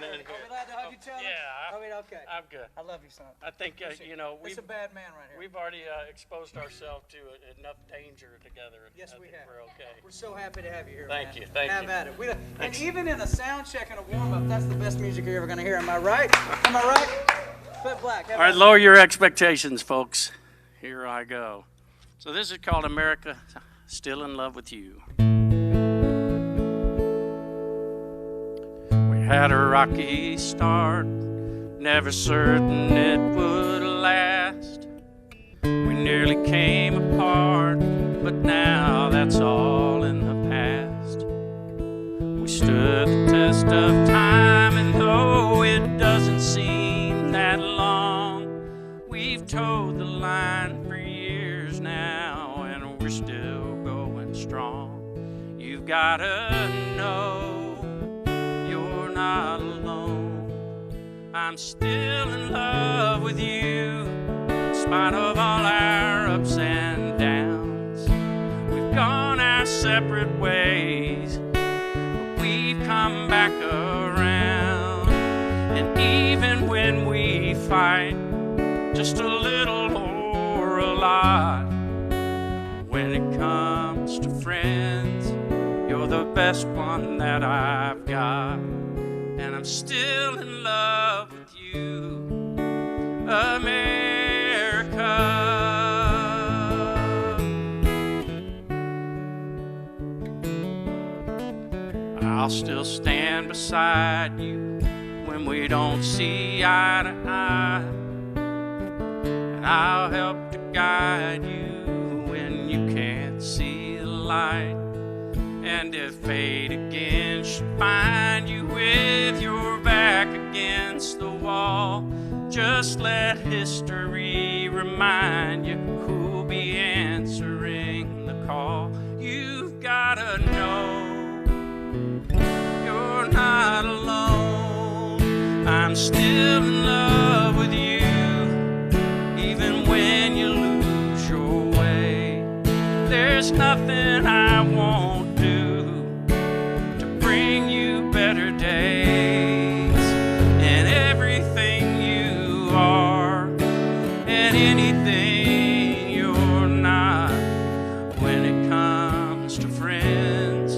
glad to hug each other? Yeah. I mean, okay. I'm good. I love you, son. I think, it's a bad man right here. we've already exposed ourselves to enough danger together. Yes, I we think have. We're okay. We're so happy to have you here, Thank man. you, thank have you. at it. And even in a sound check and a warm-up, that's the best music you're ever going to hear. Am I right? Am I right? Clint Black. All right, lower your expectations, folks. Here I go. So this is called America, Still in Love with You. We had a rocky start, never certain it would last. We nearly came apart, but now that's all in the past. We stood the test of time, and though it doesn't seem that long, we've towed the line for years now, and we're still going strong. You've gotta know you're not alone. I'm still in love with you, in spite of all our ups and downs. We've gone our separate ways, but we've come back around. And even when we fight, just a little or a lot, when it comes to friends, you're the best one that I've got. And I'm still in love with you, America. I'll still stand beside you when we don't see eye to eye, and I'll help to guide you when you can't see the light. And if fate again should find you with your back against the wall, just let history remind you who'll be answering the call. You've gotta know you're not alone. I'm still in love with you, even when you lose your way. There's nothing I won't to bring you better days, and everything you are and anything you're not. When it comes to friends,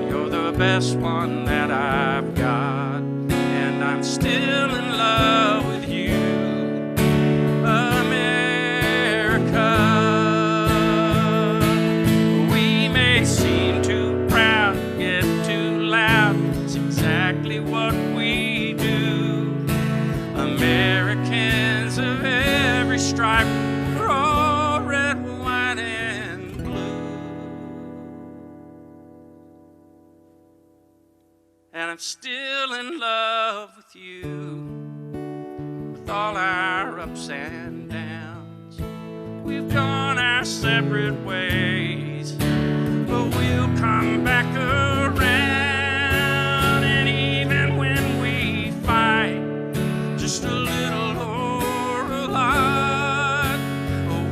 you're the best one that I've got, and I'm still in love with you, America. We may seem too proud, get too loud, it's exactly what we do. Americans of every stripe, we're all red, white, and blue. And I'm still in love with you, with all our ups and downs. We've gone our separate ways, but we'll come back around. And even when we fight, just a little or a lot,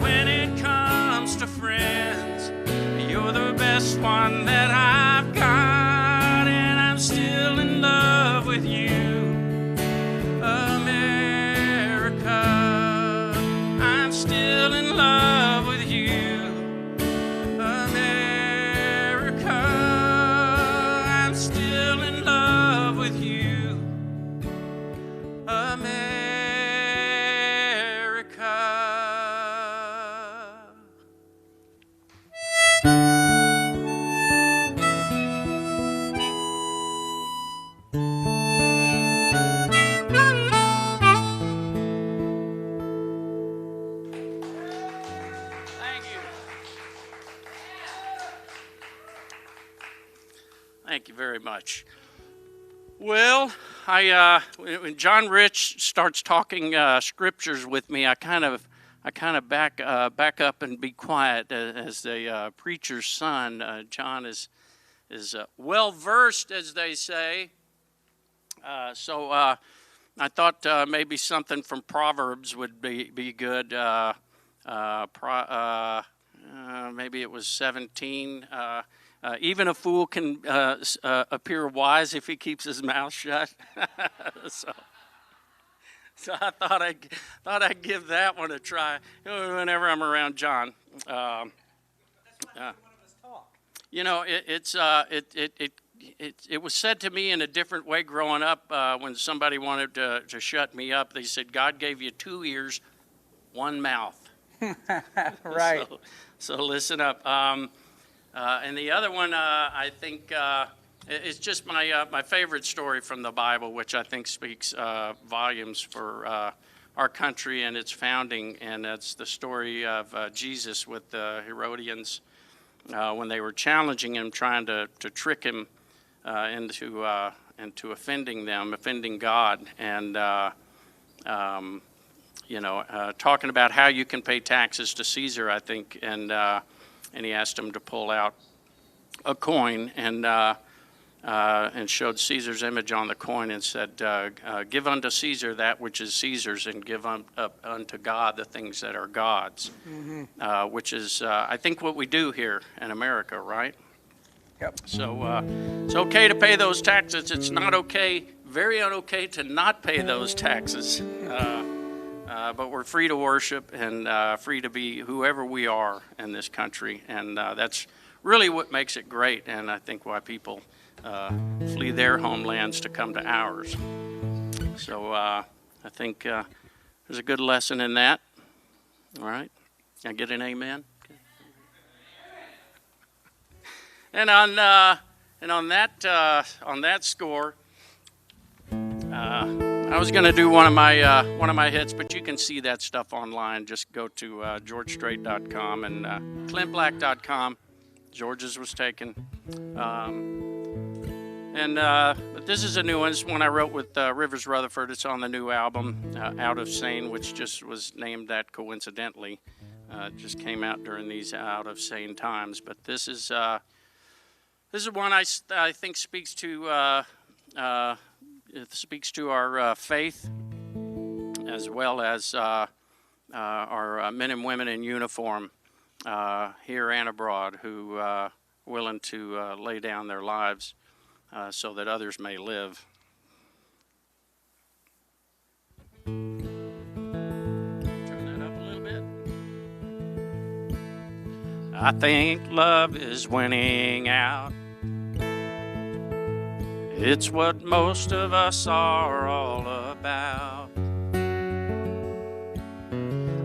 when it comes to friends, you're the best one that I've got. And I'm still in love with you, America. I'm still in love with you, America. I'm still in love with you, America. you very much. Well, when John Rich starts talking scriptures with me, I kind of back up and be quiet as the preacher's son. John is well versed, as they say. So I thought maybe something from Proverbs would be good. Maybe it was 17. Even a fool can appear wise if he keeps his mouth shut. So I thought I'd give that one a try whenever I'm around John. You know, it was said to me in a different way growing up when somebody wanted to shut me up. They said, God gave you 2 ears, 1 mouth. Right. So listen up. And the other one, I think, it's just my favorite story from the Bible, which I think speaks volumes for our country and its founding. And that's the story of Jesus with the Herodians when they were challenging him, trying to trick him into offending God, and talking about how you can pay taxes to Caesar, I think, and he asked him to pull out a coin and showed Caesar's image on the coin and said, "Give unto Caesar that which is Caesar's, and give unto God the things that are God's," which is, I think, what we do here in America, right? Yep. So it's okay to pay those taxes. It's not okay, very unokay, to not pay those taxes. But we're free to worship and free to be whoever we are in this country. And that's really what makes it great, and I think why people flee their homelands to come to ours. So I think there's a good lesson in that. All right? Can I get an amen? And on that score, I was going to do one of my hits, but you can see that stuff online. Just go to georgestrait.com and clintblack.com. George's was taken. But this is a new one. It's one I wrote with Rivers Rutherford. It's on the new album, Out of Sane, which just was named that coincidentally. It just came out during these out of sane times. But this is one I think speaks to our faith, as well as our men and women in uniform here and abroad who are willing to lay down their lives so that others may live. Turn that up a little bit. I think love is winning out. It's what most of us are all about.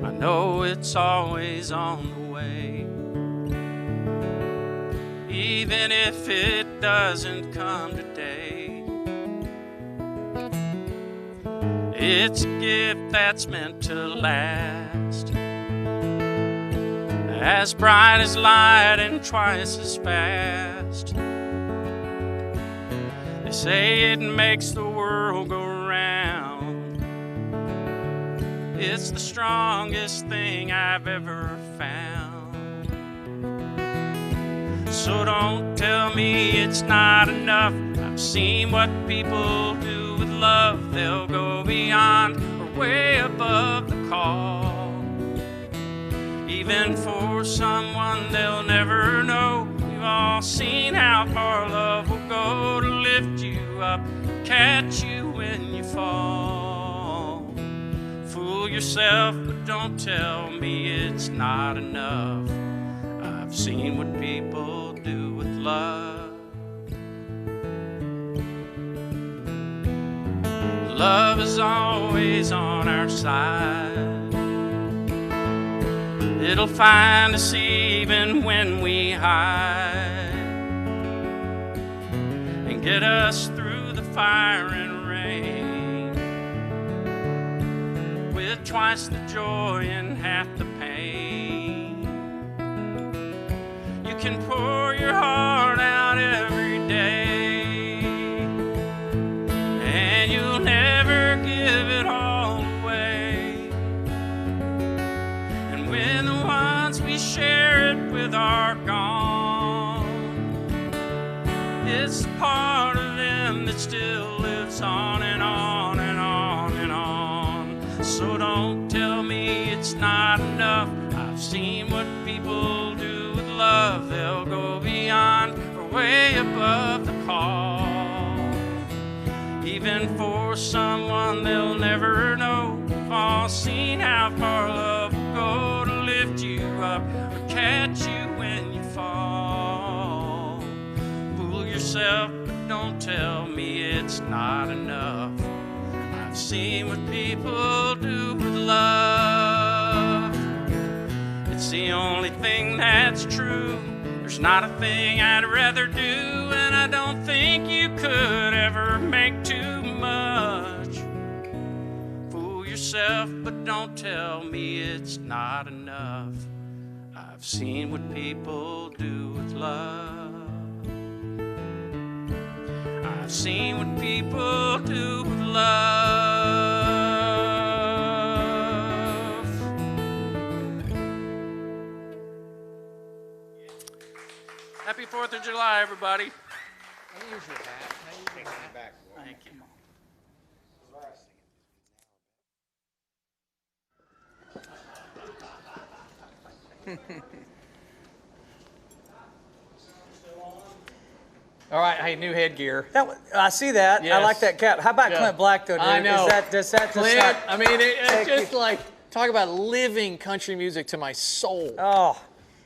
I know it's always on the way, even if it doesn't come today. It's a gift that's meant to last, as bright as light and twice as fast. They say it makes the world go round. It's the strongest thing I've ever found. So don't tell me it's not enough. I've seen what people do with love. They'll go beyond or way above the call, even for someone they'll never know. We've all seen how far love will go to lift you up, catch you when you fall. Fool yourself, but don't tell me it's not enough. I've seen what people do with love. Love is always on our side. It'll find us even when we hide, and get us through the fire and rain, with twice the joy and half the pain. You can pour your heart out every day, once we share it with our gone. It's a part of them that still lives on and on and on and on. So don't tell me it's not enough. I've seen what people do with love. They'll go beyond or way above the call. Even for someone they'll never know. We've all seen how far love will go to lift you up or catch you when you fall. Fool yourself, but don't tell me it's not enough. I've seen what people do with love. It's the only thing that's true. There's not a thing I'd rather do, and I don't think you could ever make too much. Fool yourself, but don't tell me it's not enough. I've seen what people do with love. I've seen what people do with love. Happy 4th of July, everybody. Thank you. All right, hey, new headgear. I see that. Yes. I like that cap. How about Yeah. Clint Black, though, dude? I know. Does that Clint, just I mean, it's take just you- like, talk about living country music to my soul. Oh,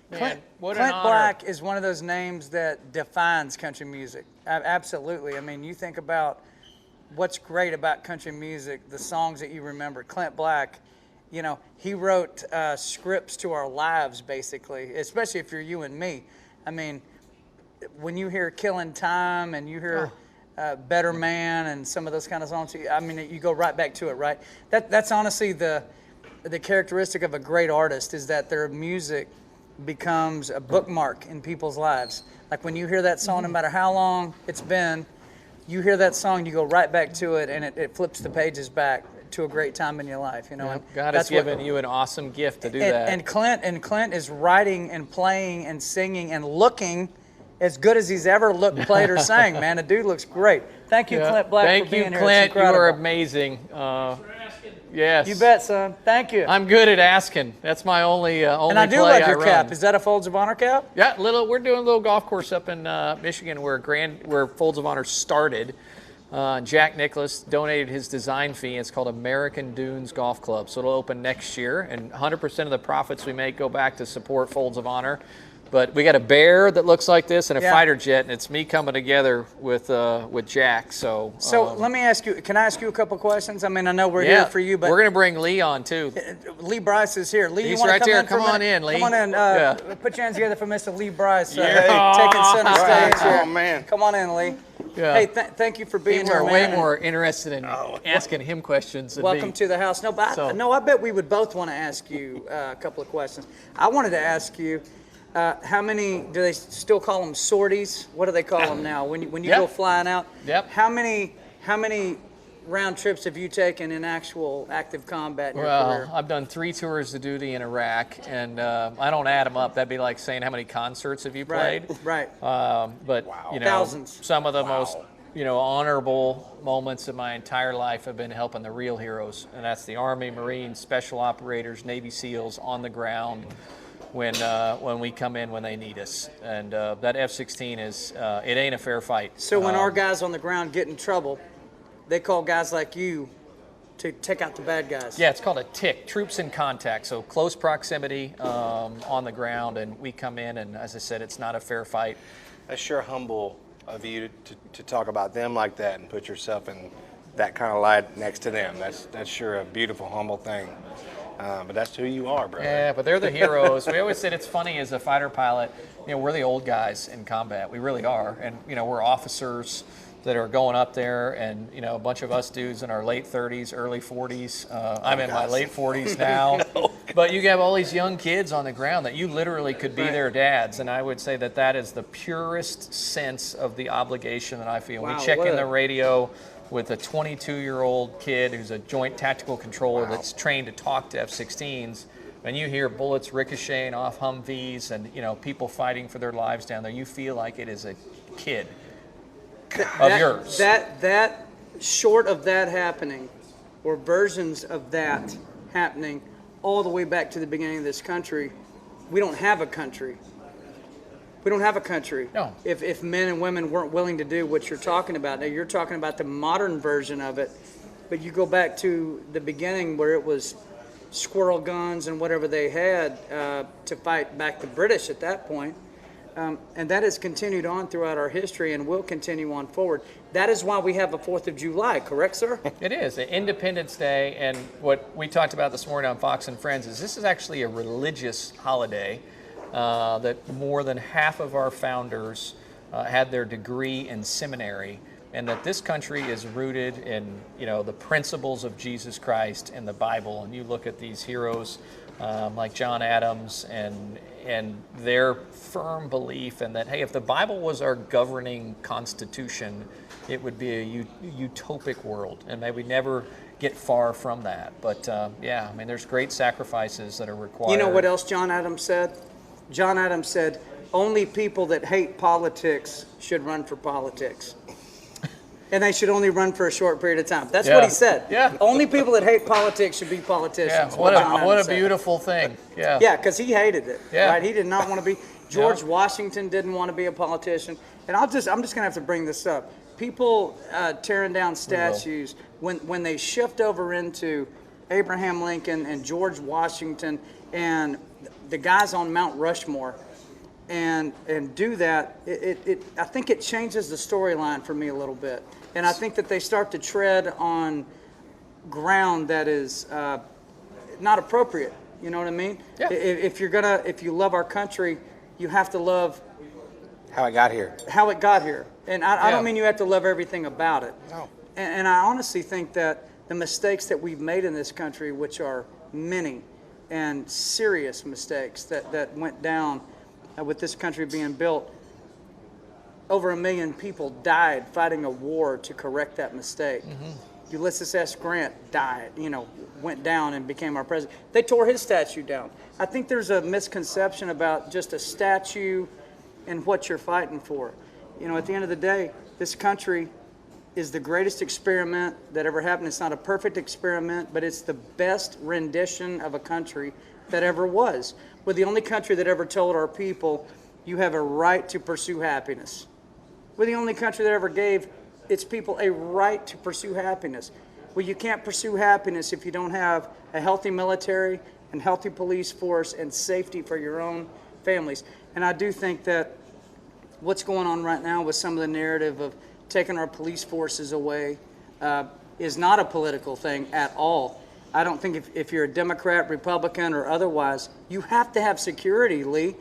Man, what an Clint honor. Black is one of those names that defines country music. Absolutely. I mean, you think about what's great about country music, the songs that you remember. Clint Black, you know, he wrote scripts to our lives, basically, especially if you're you and me. I mean, when you hear Killing Time and you hear Better Man and some of those kind of songs, I mean, you go right back to it, right? That's honestly the characteristic of a great artist, is that their music becomes a bookmark in people's lives. Like when you hear that song, no matter how long it's been, you hear that song, you go right back to it, and it flips the pages back to a great time in your life, you know. Yeah, And God has that's what- given you an awesome gift to do that. And Clint is writing and playing and singing and looking as good as he's ever looked, played, or sang. Man, the dude looks great. Thank you, Yeah. Clint Black, Thank for being you, here. Clint. It's You are incredible. amazing. Yes. You bet, son. Thank you. I'm good at asking. That's my only and I do play love your I cap. run. Is that a Folds of Honor cap? Yeah, we're doing a little golf course up in Michigan where Folds of Honor started. Jack Nicklaus donated his design fee. It's called American Dunes Golf Club. So it'll open next year, and 100% of the profits we make go back to support Folds of Honor. But we got a bear that looks like this and a fighter jet, and it's me coming together with Jack. So let me ask you, can I ask you a couple questions? I mean, I know we're here for you, but we're going to bring Lee on too. Lee Brice is here. Lee, He's you want right to come there. in for a Come on minute? in, Lee. Come on in. Yeah. Put your hands together for Mr. Lee Brice. Yeah. Taking center stage here. Oh, man. Come on in, Lee. Yeah. Hey, thank you for being People here, are man. way more interested in asking him questions than Welcome me. to the house. No, I bet we would both want to ask you a couple of questions. I wanted to ask you, how many, do they still call them sorties? What do they call them now? When you go flying out? Yep. How many round trips have you taken in actual active combat in your career? I've done 3 tours of duty in Iraq, and I don't add them up. That'd be like saying how many concerts have you played? Right. But you know, Thousands. some of the most honorable moments of my entire life have been helping the real heroes, and that's the Army, Marines, Special Operators, Navy SEALs on the ground when we come in when they need us. And that F-16 is it ain't a fair fight. So when our guys on the ground get in trouble, they call guys like you to take out the bad guys. Yeah, it's called a TIC, troops in contact, so close proximity on the ground, and we come in, and as I said, it's not a fair fight. That's sure humble of you to talk about them like that and put yourself in that kind of light next to them. That's sure a beautiful, humble thing. But that's who you are, brother. Yeah, but they're the heroes. We always said it's funny as a fighter pilot, we're the old guys in combat. We really are. And, we're officers that are going up there, and, a bunch of us dudes in our late 30s, early 40s. I'm in my late 40s now. But you have all these young kids on the ground that you literally could be their dads. And I would say that is the purest sense of the obligation that I feel. Wow, we check what in a- the radio with a 22-year-old kid who's a joint tactical controller that's trained to talk to F-16s. when you hear bullets ricocheting off Humvees and, you know, people fighting for their lives down there, you feel like it is a kid of yours. That short of that happening, or versions of that happening, all the way back to the beginning of this country, we don't have a country. We don't have a country. No. If men and women weren't willing to do what you're talking about. Now, you're talking about the modern version of it, but you go back to the beginning where it was squirrel guns and whatever they had to fight back the British at that point. And that has continued on throughout our history and will continue on forward. That is why we have a 4th of July, correct, sir? It is, Independence Day, and what we talked about this morning on Fox and Friends is this is actually a religious holiday that more than half of our founders had their degree in seminary, and that this country is rooted in, you know, the principles of Jesus Christ and the Bible. And you look at these heroes like John Adams and their firm belief in that, hey, if the Bible was our governing constitution, it would be a utopic world, and may we never get far from that. But yeah, I mean, there's great sacrifices that are required. You know what else John Adams said? John Adams said, only people that hate politics should run for politics. And they should only run for a short period of time. That's what he said. Yeah. Only people that hate politics should be politicians. Yeah. What a beautiful thing. Yeah. Yeah, because he hated it. Yeah. Right? He did not want to be. George Washington didn't want to be a politician. And I'm just going to have to bring this up. People tearing down statues, when they shift over into Abraham Lincoln and George Washington and the guys on Mount Rushmore, and do that, I think it changes the storyline for me a little bit. And I think that they start to tread on ground that is not appropriate. You know what I mean? Yeah. If you love our country, you have to love how it got here. How it got here. And I don't mean you have to love everything about it. No. And I honestly think that the mistakes that we've made in this country, which are many and serious mistakes that went down with this country being built, over 1 million people died fighting a war to correct that mistake. Mm-hmm. Ulysses S. Grant died, went down and became our president. They tore his statue down. I think there's a misconception about just a statue and what you're fighting for. At the end of the day, this country is the greatest experiment that ever happened. It's not a perfect experiment, but it's the best rendition of a country that ever was. We're the only country that ever told our people, you have a right to pursue happiness. We're the only country that ever gave its people a right to pursue happiness. Well, you can't pursue happiness if you don't have a healthy military and healthy police force and safety for your own families. And I do think that what's going on right now with some of the narrative of taking our police forces away is not a political thing at all. I don't think if you're a Democrat, Republican, or otherwise, you have to have security, Lee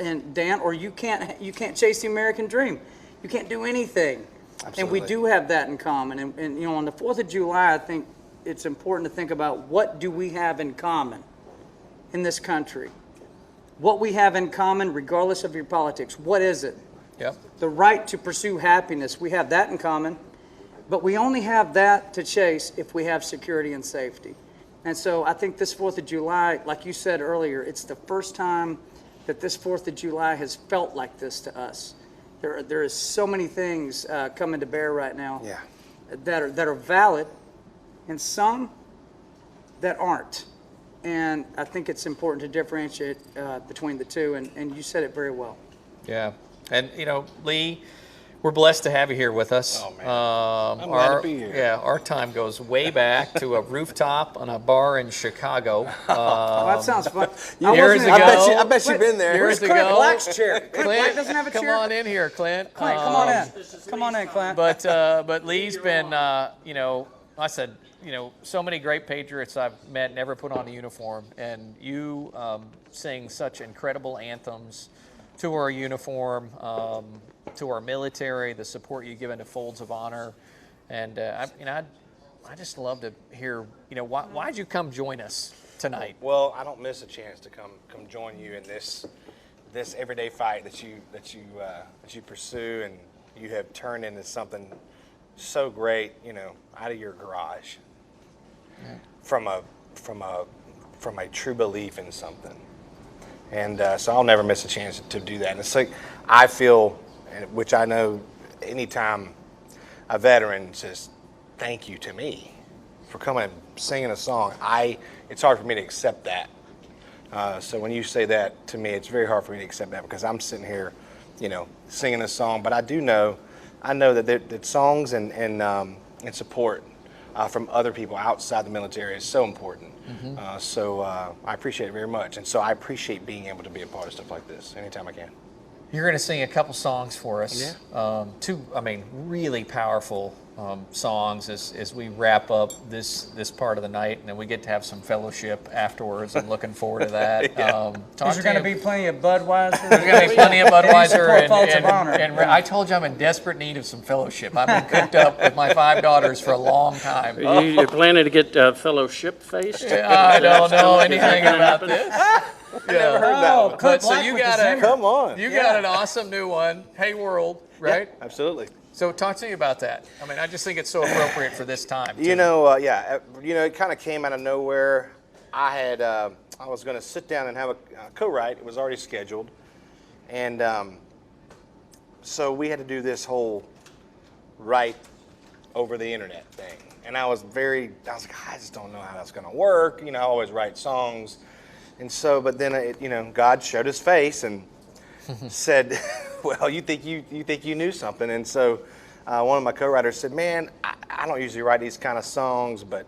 and Dan, or you can't chase the American dream. You can't do anything. Absolutely. And we do have that in common. And on the 4th of July, I think it's important to think about what do we have in common in this country. What we have in common, regardless of your politics, what is it? Yep. The right to pursue happiness, we have that in common, but we only have that to chase if we have security and safety. And so I think this 4th of July, like you said earlier, it's the first time that this 4th of July has felt like this to us. There is so many things coming to bear right now that are valid, and some that aren't. And I think it's important to differentiate between the two, and you said it very well. Yeah. And, Lee, we're blessed to have you here with us. Oh, man. I'm glad to be here. Yeah, our time goes way back to a rooftop on a bar in Chicago. That sounds fun. Years ago. I bet you've been there. Where's Clint Black's chair? Clint Black doesn't have a chair? Come on in here, Clint. Clint, come on in. Come on in, Clint. But Lee's been, I said, so many great patriots I've met, never put on a uniform. And you sing such incredible anthems to our uniform, to our military, the support you've given to Folds of Honor. And, I just love to hear, why'd you come join us tonight? Well, I don't miss a chance to come join you in this everyday fight that you pursue, and you have turned into something so great, out of your garage. Yeah. From a from a true belief in something. And so I'll never miss a chance to do that. And it's like, I feel, which I know anytime a veteran says thank you to me for coming and singing a song, it's hard for me to accept that. So when you say that to me, it's very hard for me to accept that, because I'm sitting here, singing a song. But I know that songs and support from other people outside the military is so important. So I appreciate it very much. And so I appreciate being able to be a part of stuff like this anytime I can. You're going to sing a couple songs for us. Yeah. Two, really powerful songs as we wrap up this part of the night, and then we get to have some fellowship afterwards. I'm looking forward to that. Yeah. There's going to be plenty of Budweiser. There's going to be plenty of Budweiser. Folds of Honor. And I told you I'm in desperate need of some fellowship. I've been cooped up with my 5 daughters for a long time. You're planning to get fellowship faced? I don't know anything about this. I never heard that one. But so you got Come on. You got an awesome new one, Hey World, right? Yeah, absolutely. So talk to me about that. I just think it's so appropriate for this time. It kind of came out of nowhere. I was going to sit down and have a co-write. It was already scheduled. And so we had to do this whole write over the internet thing. And I was like, I just don't know how that's going to work. I always write songs. And so, but then, God showed his face and said, well, you think you knew something. And so one of my co-writers said, man, I don't usually write these kind of songs, but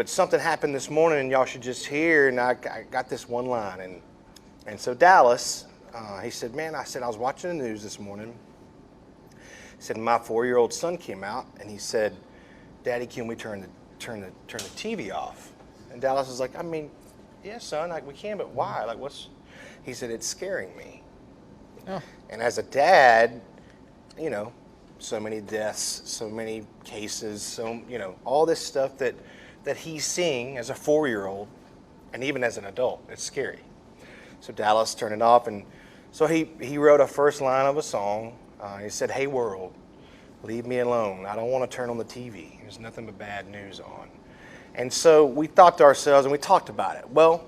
something happened this morning and y'all should just hear. And I got this one line. And so Dallas, he said, man, I was watching the news this morning. He said, my 4-year-old son came out and he said, Daddy, can we turn the TV off? And Dallas was like, yeah, son, we can, but why? He said, it's scaring me. Oh. And as a dad, so many deaths, so many cases, all this stuff that he's seeing as a 4-year-old, and even as an adult, it's scary. So Dallas turned it off, and so he wrote a first line of a song. He said, hey world, leave me alone. I don't want to turn on the TV. There's nothing but bad news on. And so we thought to ourselves, and we talked about it. Well,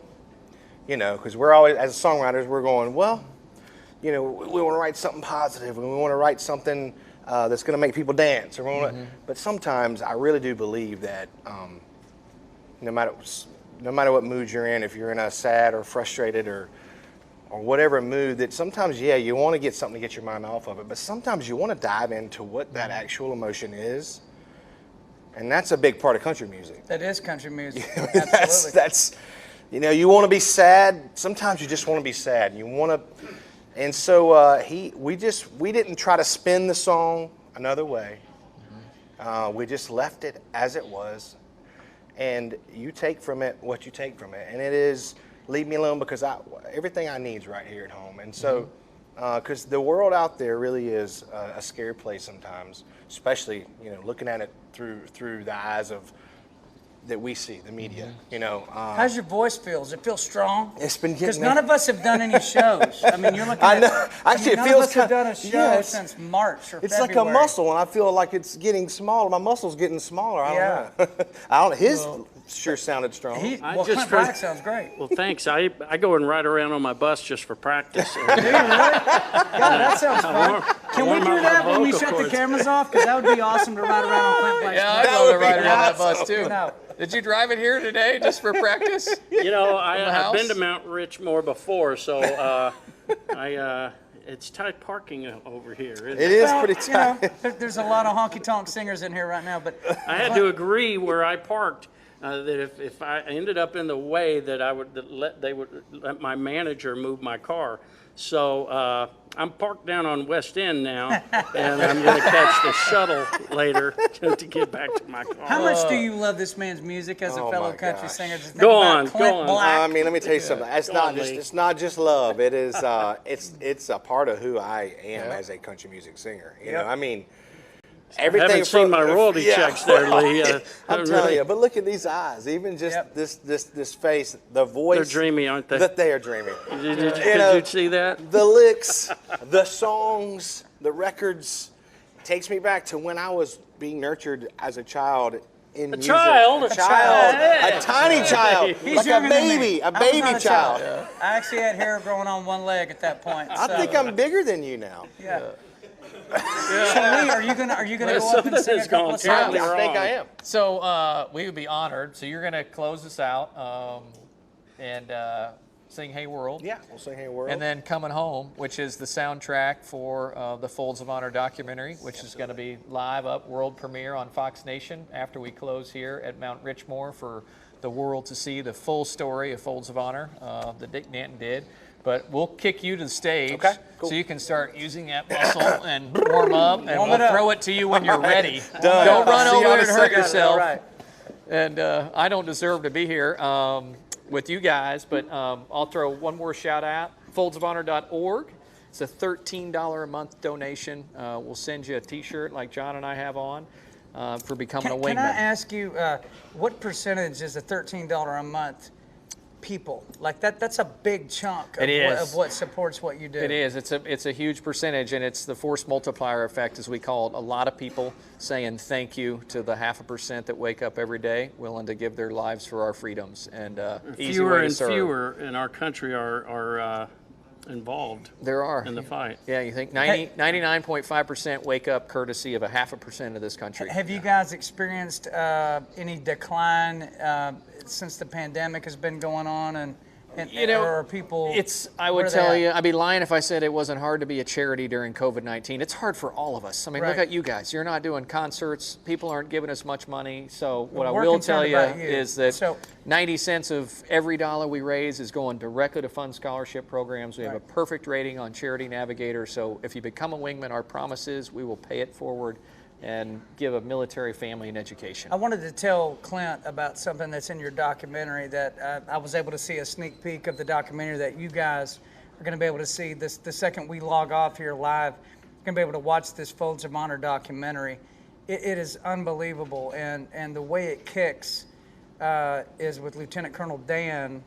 because we're always, as songwriters, we're going, well, we want to write something positive, and we want to write something that's going to make people dance. But sometimes I really do believe that no matter what mood you're in, if you're in a sad or frustrated or whatever mood, that sometimes, you want to get something to get your mind off of it, but sometimes you want to dive into what that actual emotion is. And that's a big part of country music. That is country music. Absolutely. That's you want to be sad. Sometimes you just want to be sad. You want to, and so we didn't try to spin the song another way. We just left it as it was, and you take from it what you take from it, and it is leave me alone, because everything I need is right here at home. And so, because the world out there really is a scary place sometimes, especially looking at it through the eyes of that we see, the media. How's your voice feel? Does it feel strong? It's been getting. Because none of us have done any shows. You're looking. I know. Actually, none it feels of us have done a show since March or It's February. like a muscle, and I feel like it's getting smaller. My muscle's getting smaller. I don't know. His sure sounded strong. Clint Black sounds great. Well, thanks. I go and ride around on my bus just for practice. Do you really? God, that sounds fun. Can we do that when we shut the cameras off? Because that would be awesome to ride around on Clint Black's bus. I'd love to ride around that bus too. Did you drive it here today just for practice? I've been to Mount Richmore before, so it's tight parking over here. Isn't it? It is pretty tight. There's a lot of honky-tonk singers in here right now, but I had to agree where I parked that if I ended up in the way, that they would let my manager move my car. So I'm parked down on West End now, and I'm going to catch the shuttle later to get back to my car. How much do you love this man's music as a fellow country singer? Go on. Let me tell you something. It's not just love. It is. It's a part of who I am as a country music singer. Everything. I haven't seen my royalty checks there, Lee. I'm telling you, but look at these eyes. Even just this face, the voice. They're dreamy, aren't they? That they are dreamy. Did you see that? The licks, the songs, the records takes me back to when I was being nurtured as a child in music. Child. A child. Hey. A tiny child. He's Like a younger than me. baby. A I was baby not a child. I actually had hair growing on one leg at that point. I so- think I'm bigger than you now. Yeah. So Lee, are you gonna go up and sing a couple of songs? I think I am. So we would be honored. So you're going to close us out and sing "Hey World." Yeah, we'll sing "Hey World." And then "Coming Home," which is the soundtrack for the Folds of Honor documentary, which is going to be live up world premiere on Fox Nation after we close here at Mount Richmore for the world to see the full story of Folds of Honor that Dick Nanton did. But we'll kick you to the stage so you can start using that muscle and warm up, and we'll throw it to you when you're ready. Done. Don't run See you over in a and hurt second. yourself. All right. And I don't deserve to be here with you guys, but I'll throw one more shout out, foldsofhonor.org. It's a $13 a month donation. We'll send you a t-shirt like John and I have on for becoming a wingman. Can I ask you, what percentage is a $13 a month people? Like that's a big chunk of what supports what you do. It is. It's a huge percentage, and it's the force multiplier effect, as we call it. A lot of people saying thank you to the 0.5% that wake up every day, willing to give their lives for our freedoms. And easy way to serve. Fewer in our country are involved. There are in the fight. Yeah, you think 99.5% wake up courtesy of a 0.5% of this country. Have you guys experienced any decline since the pandemic has been going on, and you know, or are people? I would tell you, I'd be lying if I said it wasn't hard to be a charity during COVID-19. It's hard for all of us. I mean, look at you guys. You're not doing concerts. People aren't giving us much money. So what I will tell you is that 90 cents of every dollar we raise is going directly to fund scholarship programs. We have a perfect rating on Charity Navigator. So if you become a wingman, our promise is we will pay it forward and give a military family an education. I wanted to tell Clint about something that's in your documentary that I was able to see a sneak peek of the documentary that you guys are going to be able to see the second we log off here live. You're going to be able to watch this Folds of Honor documentary. It is unbelievable, and the way it kicks is with Lieutenant Colonel Dan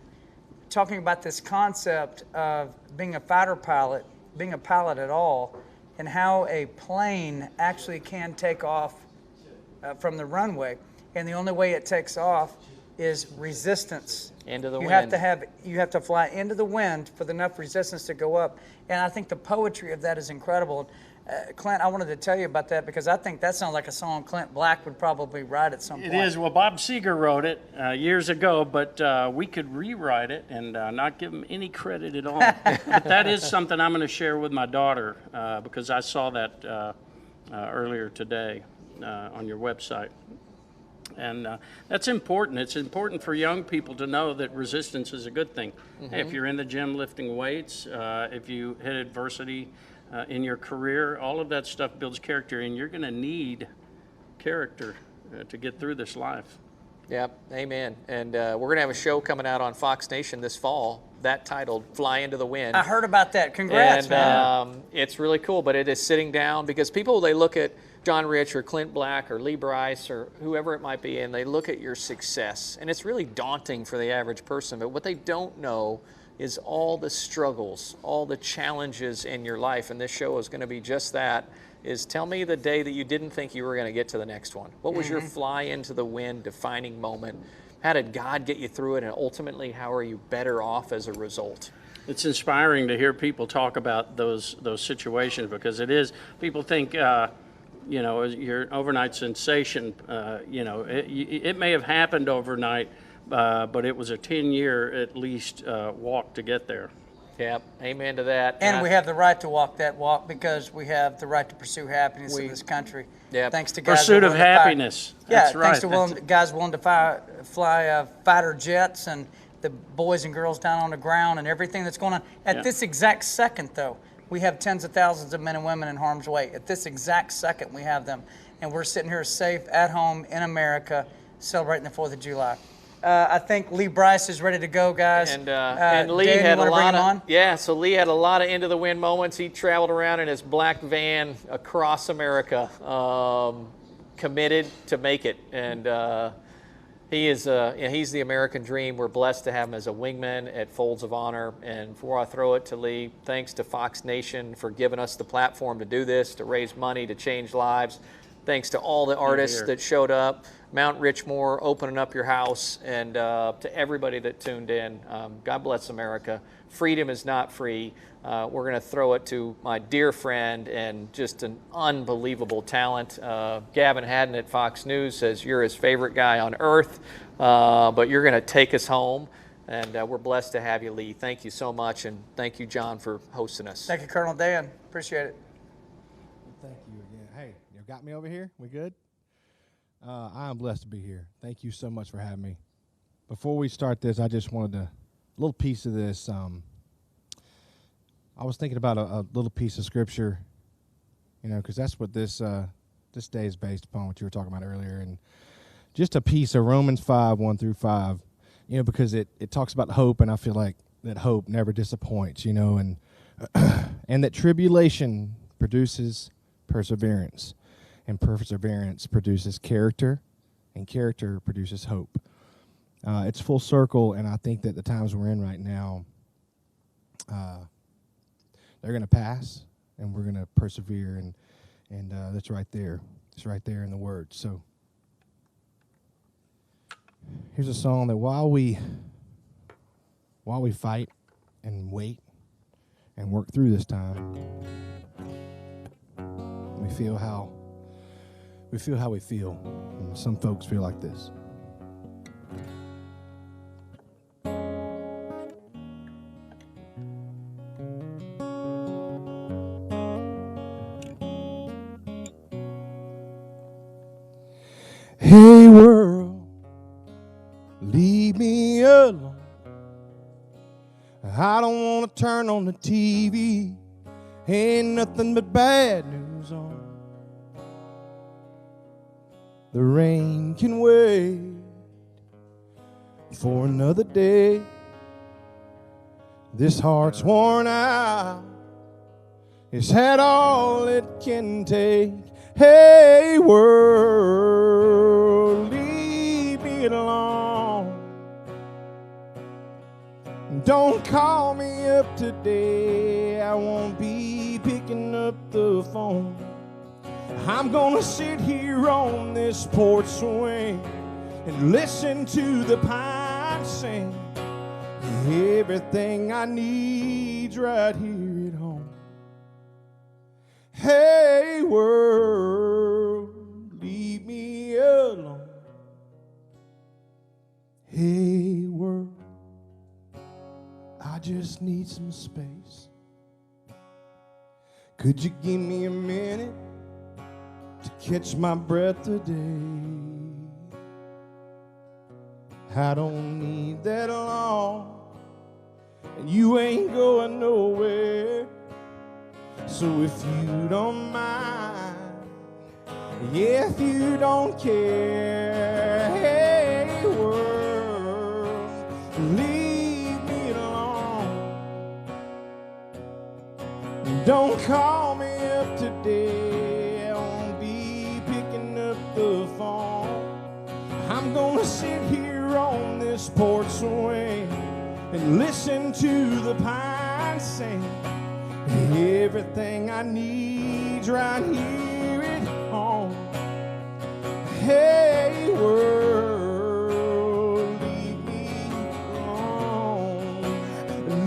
talking about this concept of being a fighter pilot, being a pilot at all, and how a plane actually can take off from the runway. And the only way it takes off is resistance. Into the wind. You have to fly into the wind for enough resistance to go up. And I think the poetry of that is incredible. Clint, I wanted to tell you about that because I think that sounds like a song Clint Black would probably write at some point. It is. Well, Bob Seger wrote it years ago, but we could rewrite it and not give him any credit at all. But that is something I'm going to share with my daughter because I saw that earlier today on your website. And that's important. It's important for young people to know that resistance is a good thing. Mm-hmm. Hey, if you're in the gym lifting weights, if you hit adversity in your career, all of that stuff builds character, and you're going to need character to get through this life. Yep, amen. And we're going to have a show coming out on Fox Nation this fall, that titled Fly Into the Wind. I heard about that. Congrats, man. And it's really cool, but it is sitting down because people, they look at John Rich or Clint Black or Lee Brice or whoever it might be, and they look at your success. And it's really daunting for the average person, but what they don't know is all the struggles, all the challenges in your life. And this show is going to be just that, is tell me the day that you didn't think you were going to get to the next one. What was your fly into the wind defining moment? How did God get you through it? And ultimately, how are you better off as a result? It's inspiring to hear people talk about those situations because it is, people think, you know, you're an overnight sensation. You know, it may have happened overnight, but it was a 10-year at least walk to get there. Yep, amen to that. And we have the right to walk that walk because we have the right to pursue happiness in this country. Yep. Thanks to guys Pursuit of happiness. That's right. Thanks to guys willing to fly fighter jets and the boys and girls down on the ground and everything that's going on. At this exact second, though, we have tens of thousands of men and women in harm's way. At this exact second, we have them. And we're sitting here safe at home in America celebrating the 4th of July. I think Lee Brice is ready to go, guys. And Lee Dan, had you a lot of so Lee had a lot of into the wind moments. He traveled around in his black van across America, committed to make it. And he's the American dream. We're blessed to have him as a wingman at Folds of Honor. And before I throw it to Lee, thanks to Fox Nation for giving us the platform to do this, to raise money, to change lives. Thanks to all the artists that showed up, Mount Richmore opening up your house, and to everybody that tuned in. God bless America. Freedom is not free. We're going to throw it to my dear friend and just an unbelievable talent. Gavin Haddon at Fox News says you're his favorite guy on earth, but you're going to take us home. And we're blessed to have you, Lee. Thank you so much, and thank you, John, for hosting us. Thank you, Colonel Dan. Appreciate it. Thank you again. Hey, you got me over here? We good? I am blessed to be here. Thank you so much for having me. Before we start this, I just wanted a little piece of this. I was thinking about a little piece of scripture, because that's what this day is based upon, what you were talking about earlier, and just a piece of Romans 5, 1 through 5. Because it talks about hope, and I feel like that hope never disappoints, and and that tribulation produces perseverance, and perseverance produces character, and character produces hope. It's full circle, and I think that the times we're in right now, they're going to pass, and we're going to persevere, and that's right there. It's right there in the Word. So here's a song that while we fight and wait and work through this time, we feel how we feel. And some folks feel like this. Hey world, leave me alone. I don't want to turn on the TV. Ain't nothing but bad news on. The rain can wait for another day. This heart's worn out. It's had all it can take. Hey world, leave me alone. Don't call me up today. I won't be picking up the phone. I'm gonna sit here on this porch swing and listen to the pines sing. Everything I need's right here at home. Hey world, leave me alone. Hey world, I just need some space. Could you give me a minute to catch my breath today? I don't need that long, and you ain't going nowhere. So if you don't mind, yeah, if you don't care, hey world, leave me alone. Don't call me up today. I won't be picking up the phone. I'm gonna sit here on this porch swing and listen to the pines sing. Everything I need's right here at home. Hey world, leave me alone.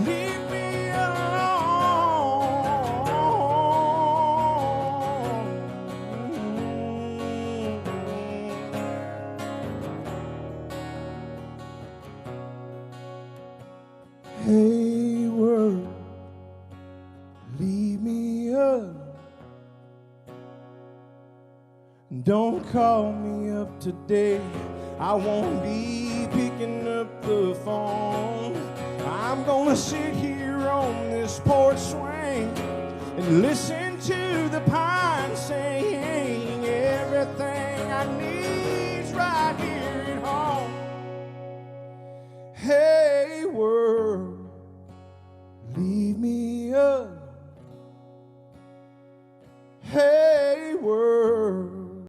Leave me alone. Hey world, leave me alone. Don't call me up today. I won't be picking up the phone. I'm gonna sit here on this porch swing and listen to the pines sing. Everything I need's right here at home. Hey world, leave me alone. Hey world,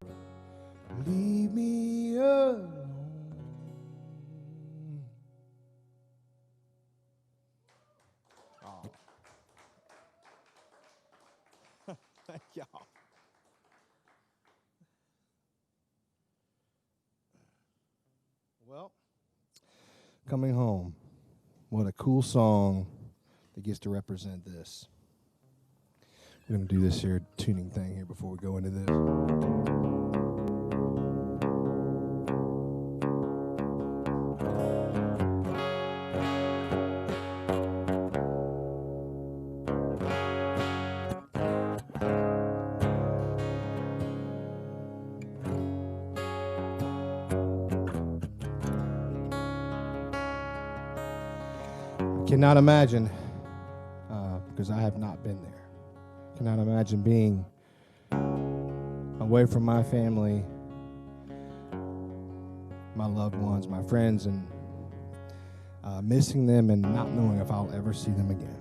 leave me alone. Oh. Thank y'all. Coming Home. What a cool song that gets to represent this. We're going to do this here tuning thing here before we go into this. Cannot imagine, because I have not been there, cannot imagine being away from my family, my loved ones, my friends, and missing them and not knowing if I'll ever see them again.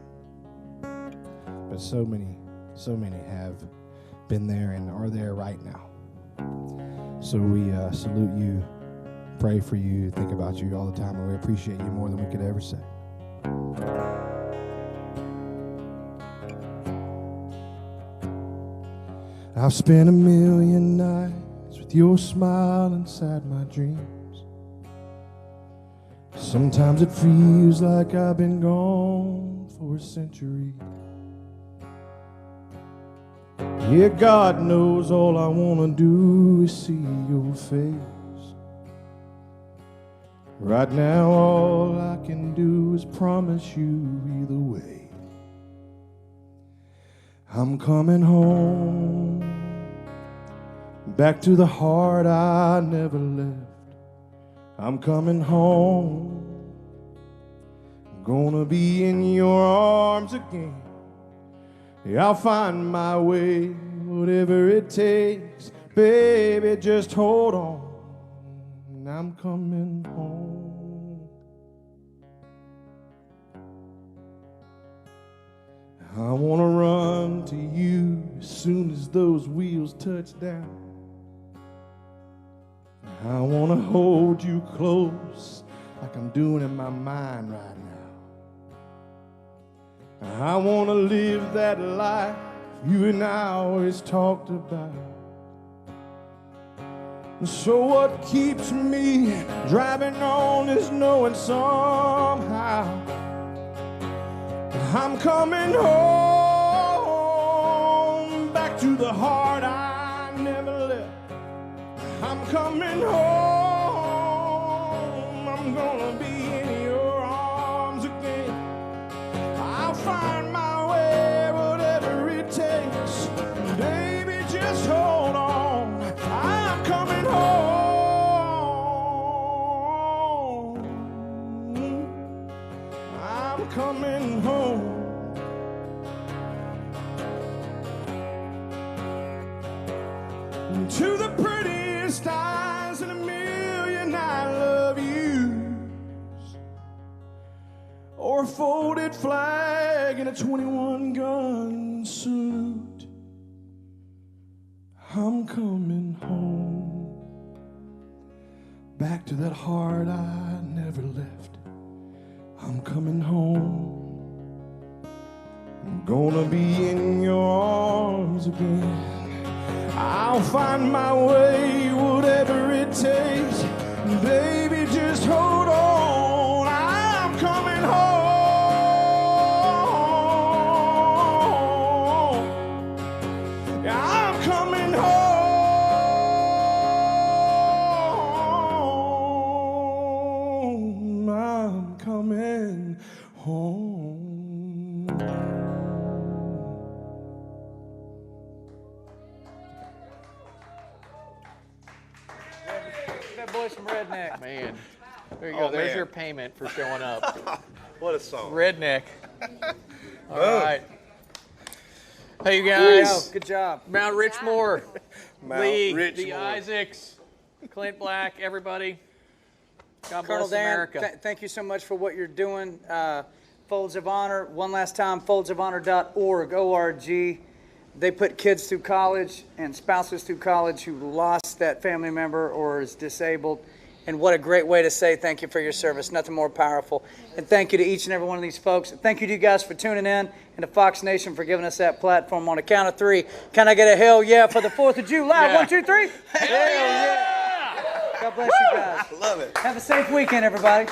But so many have been there and are there right now. So we salute you, pray for you, think about you all the time, and we appreciate you more than we could ever say. I've spent 1,000,000 nights with your smile inside my dreams. Sometimes it feels like I've been gone for a century. Yeah, God knows all I want to do is see your face. Right now all I can do is promise you either way. I'm coming home, back to the heart I never left. I'm coming home, I'm gonna be in your arms again. Yeah, I'll find my way, whatever it takes. Baby, just hold on, and I'm coming home. I want to run to you as soon as those wheels touch down. I want to hold you close like I'm doing in my mind right now. I want to live that life you and I always talked about. So what keeps me driving on is knowing somehow I'm coming home, back to the heart I never left. I'm coming home, I'm gonna be in your arms again. I'll find my way, whatever it takes. Baby, just hold on, I'm coming home. I'm coming home. To the prettiest eyes in 1,000,000 I love yous, or a folded flag and a 21 gun salute. I'm coming home, back to that heart I never left. I'm coming home, I'm gonna be in your arms again. I'll find my way, whatever it takes. Baby, just hold on, I'm coming home. I'm coming home. I'm coming home. Some redneck. Man, there you go. There's man. your payment for showing up. What a song. Redneck. All Boom. right. Hey, you guys. Good job. Mount Richmore, Mount Lee, Richmore. the Isaacs, Clint Black, everybody. God Colonel bless Dan, America. thank you so much for what you're doing. Folds of Honor, one last time, foldsofhonor.org, O-R-G. They put kids through college and spouses through college who lost that family member or is disabled. And what a great way to say thank you for your service. Nothing more powerful. And thank you to each and every one of these folks. Thank you to you guys for tuning in, and to Fox Nation for giving us that platform. On a count of 3, can I get a hell yeah for the 4th of July? Yeah. 1, 2, 3. Hell yeah! God bless you guys. Love it. Have a safe weekend, everybody.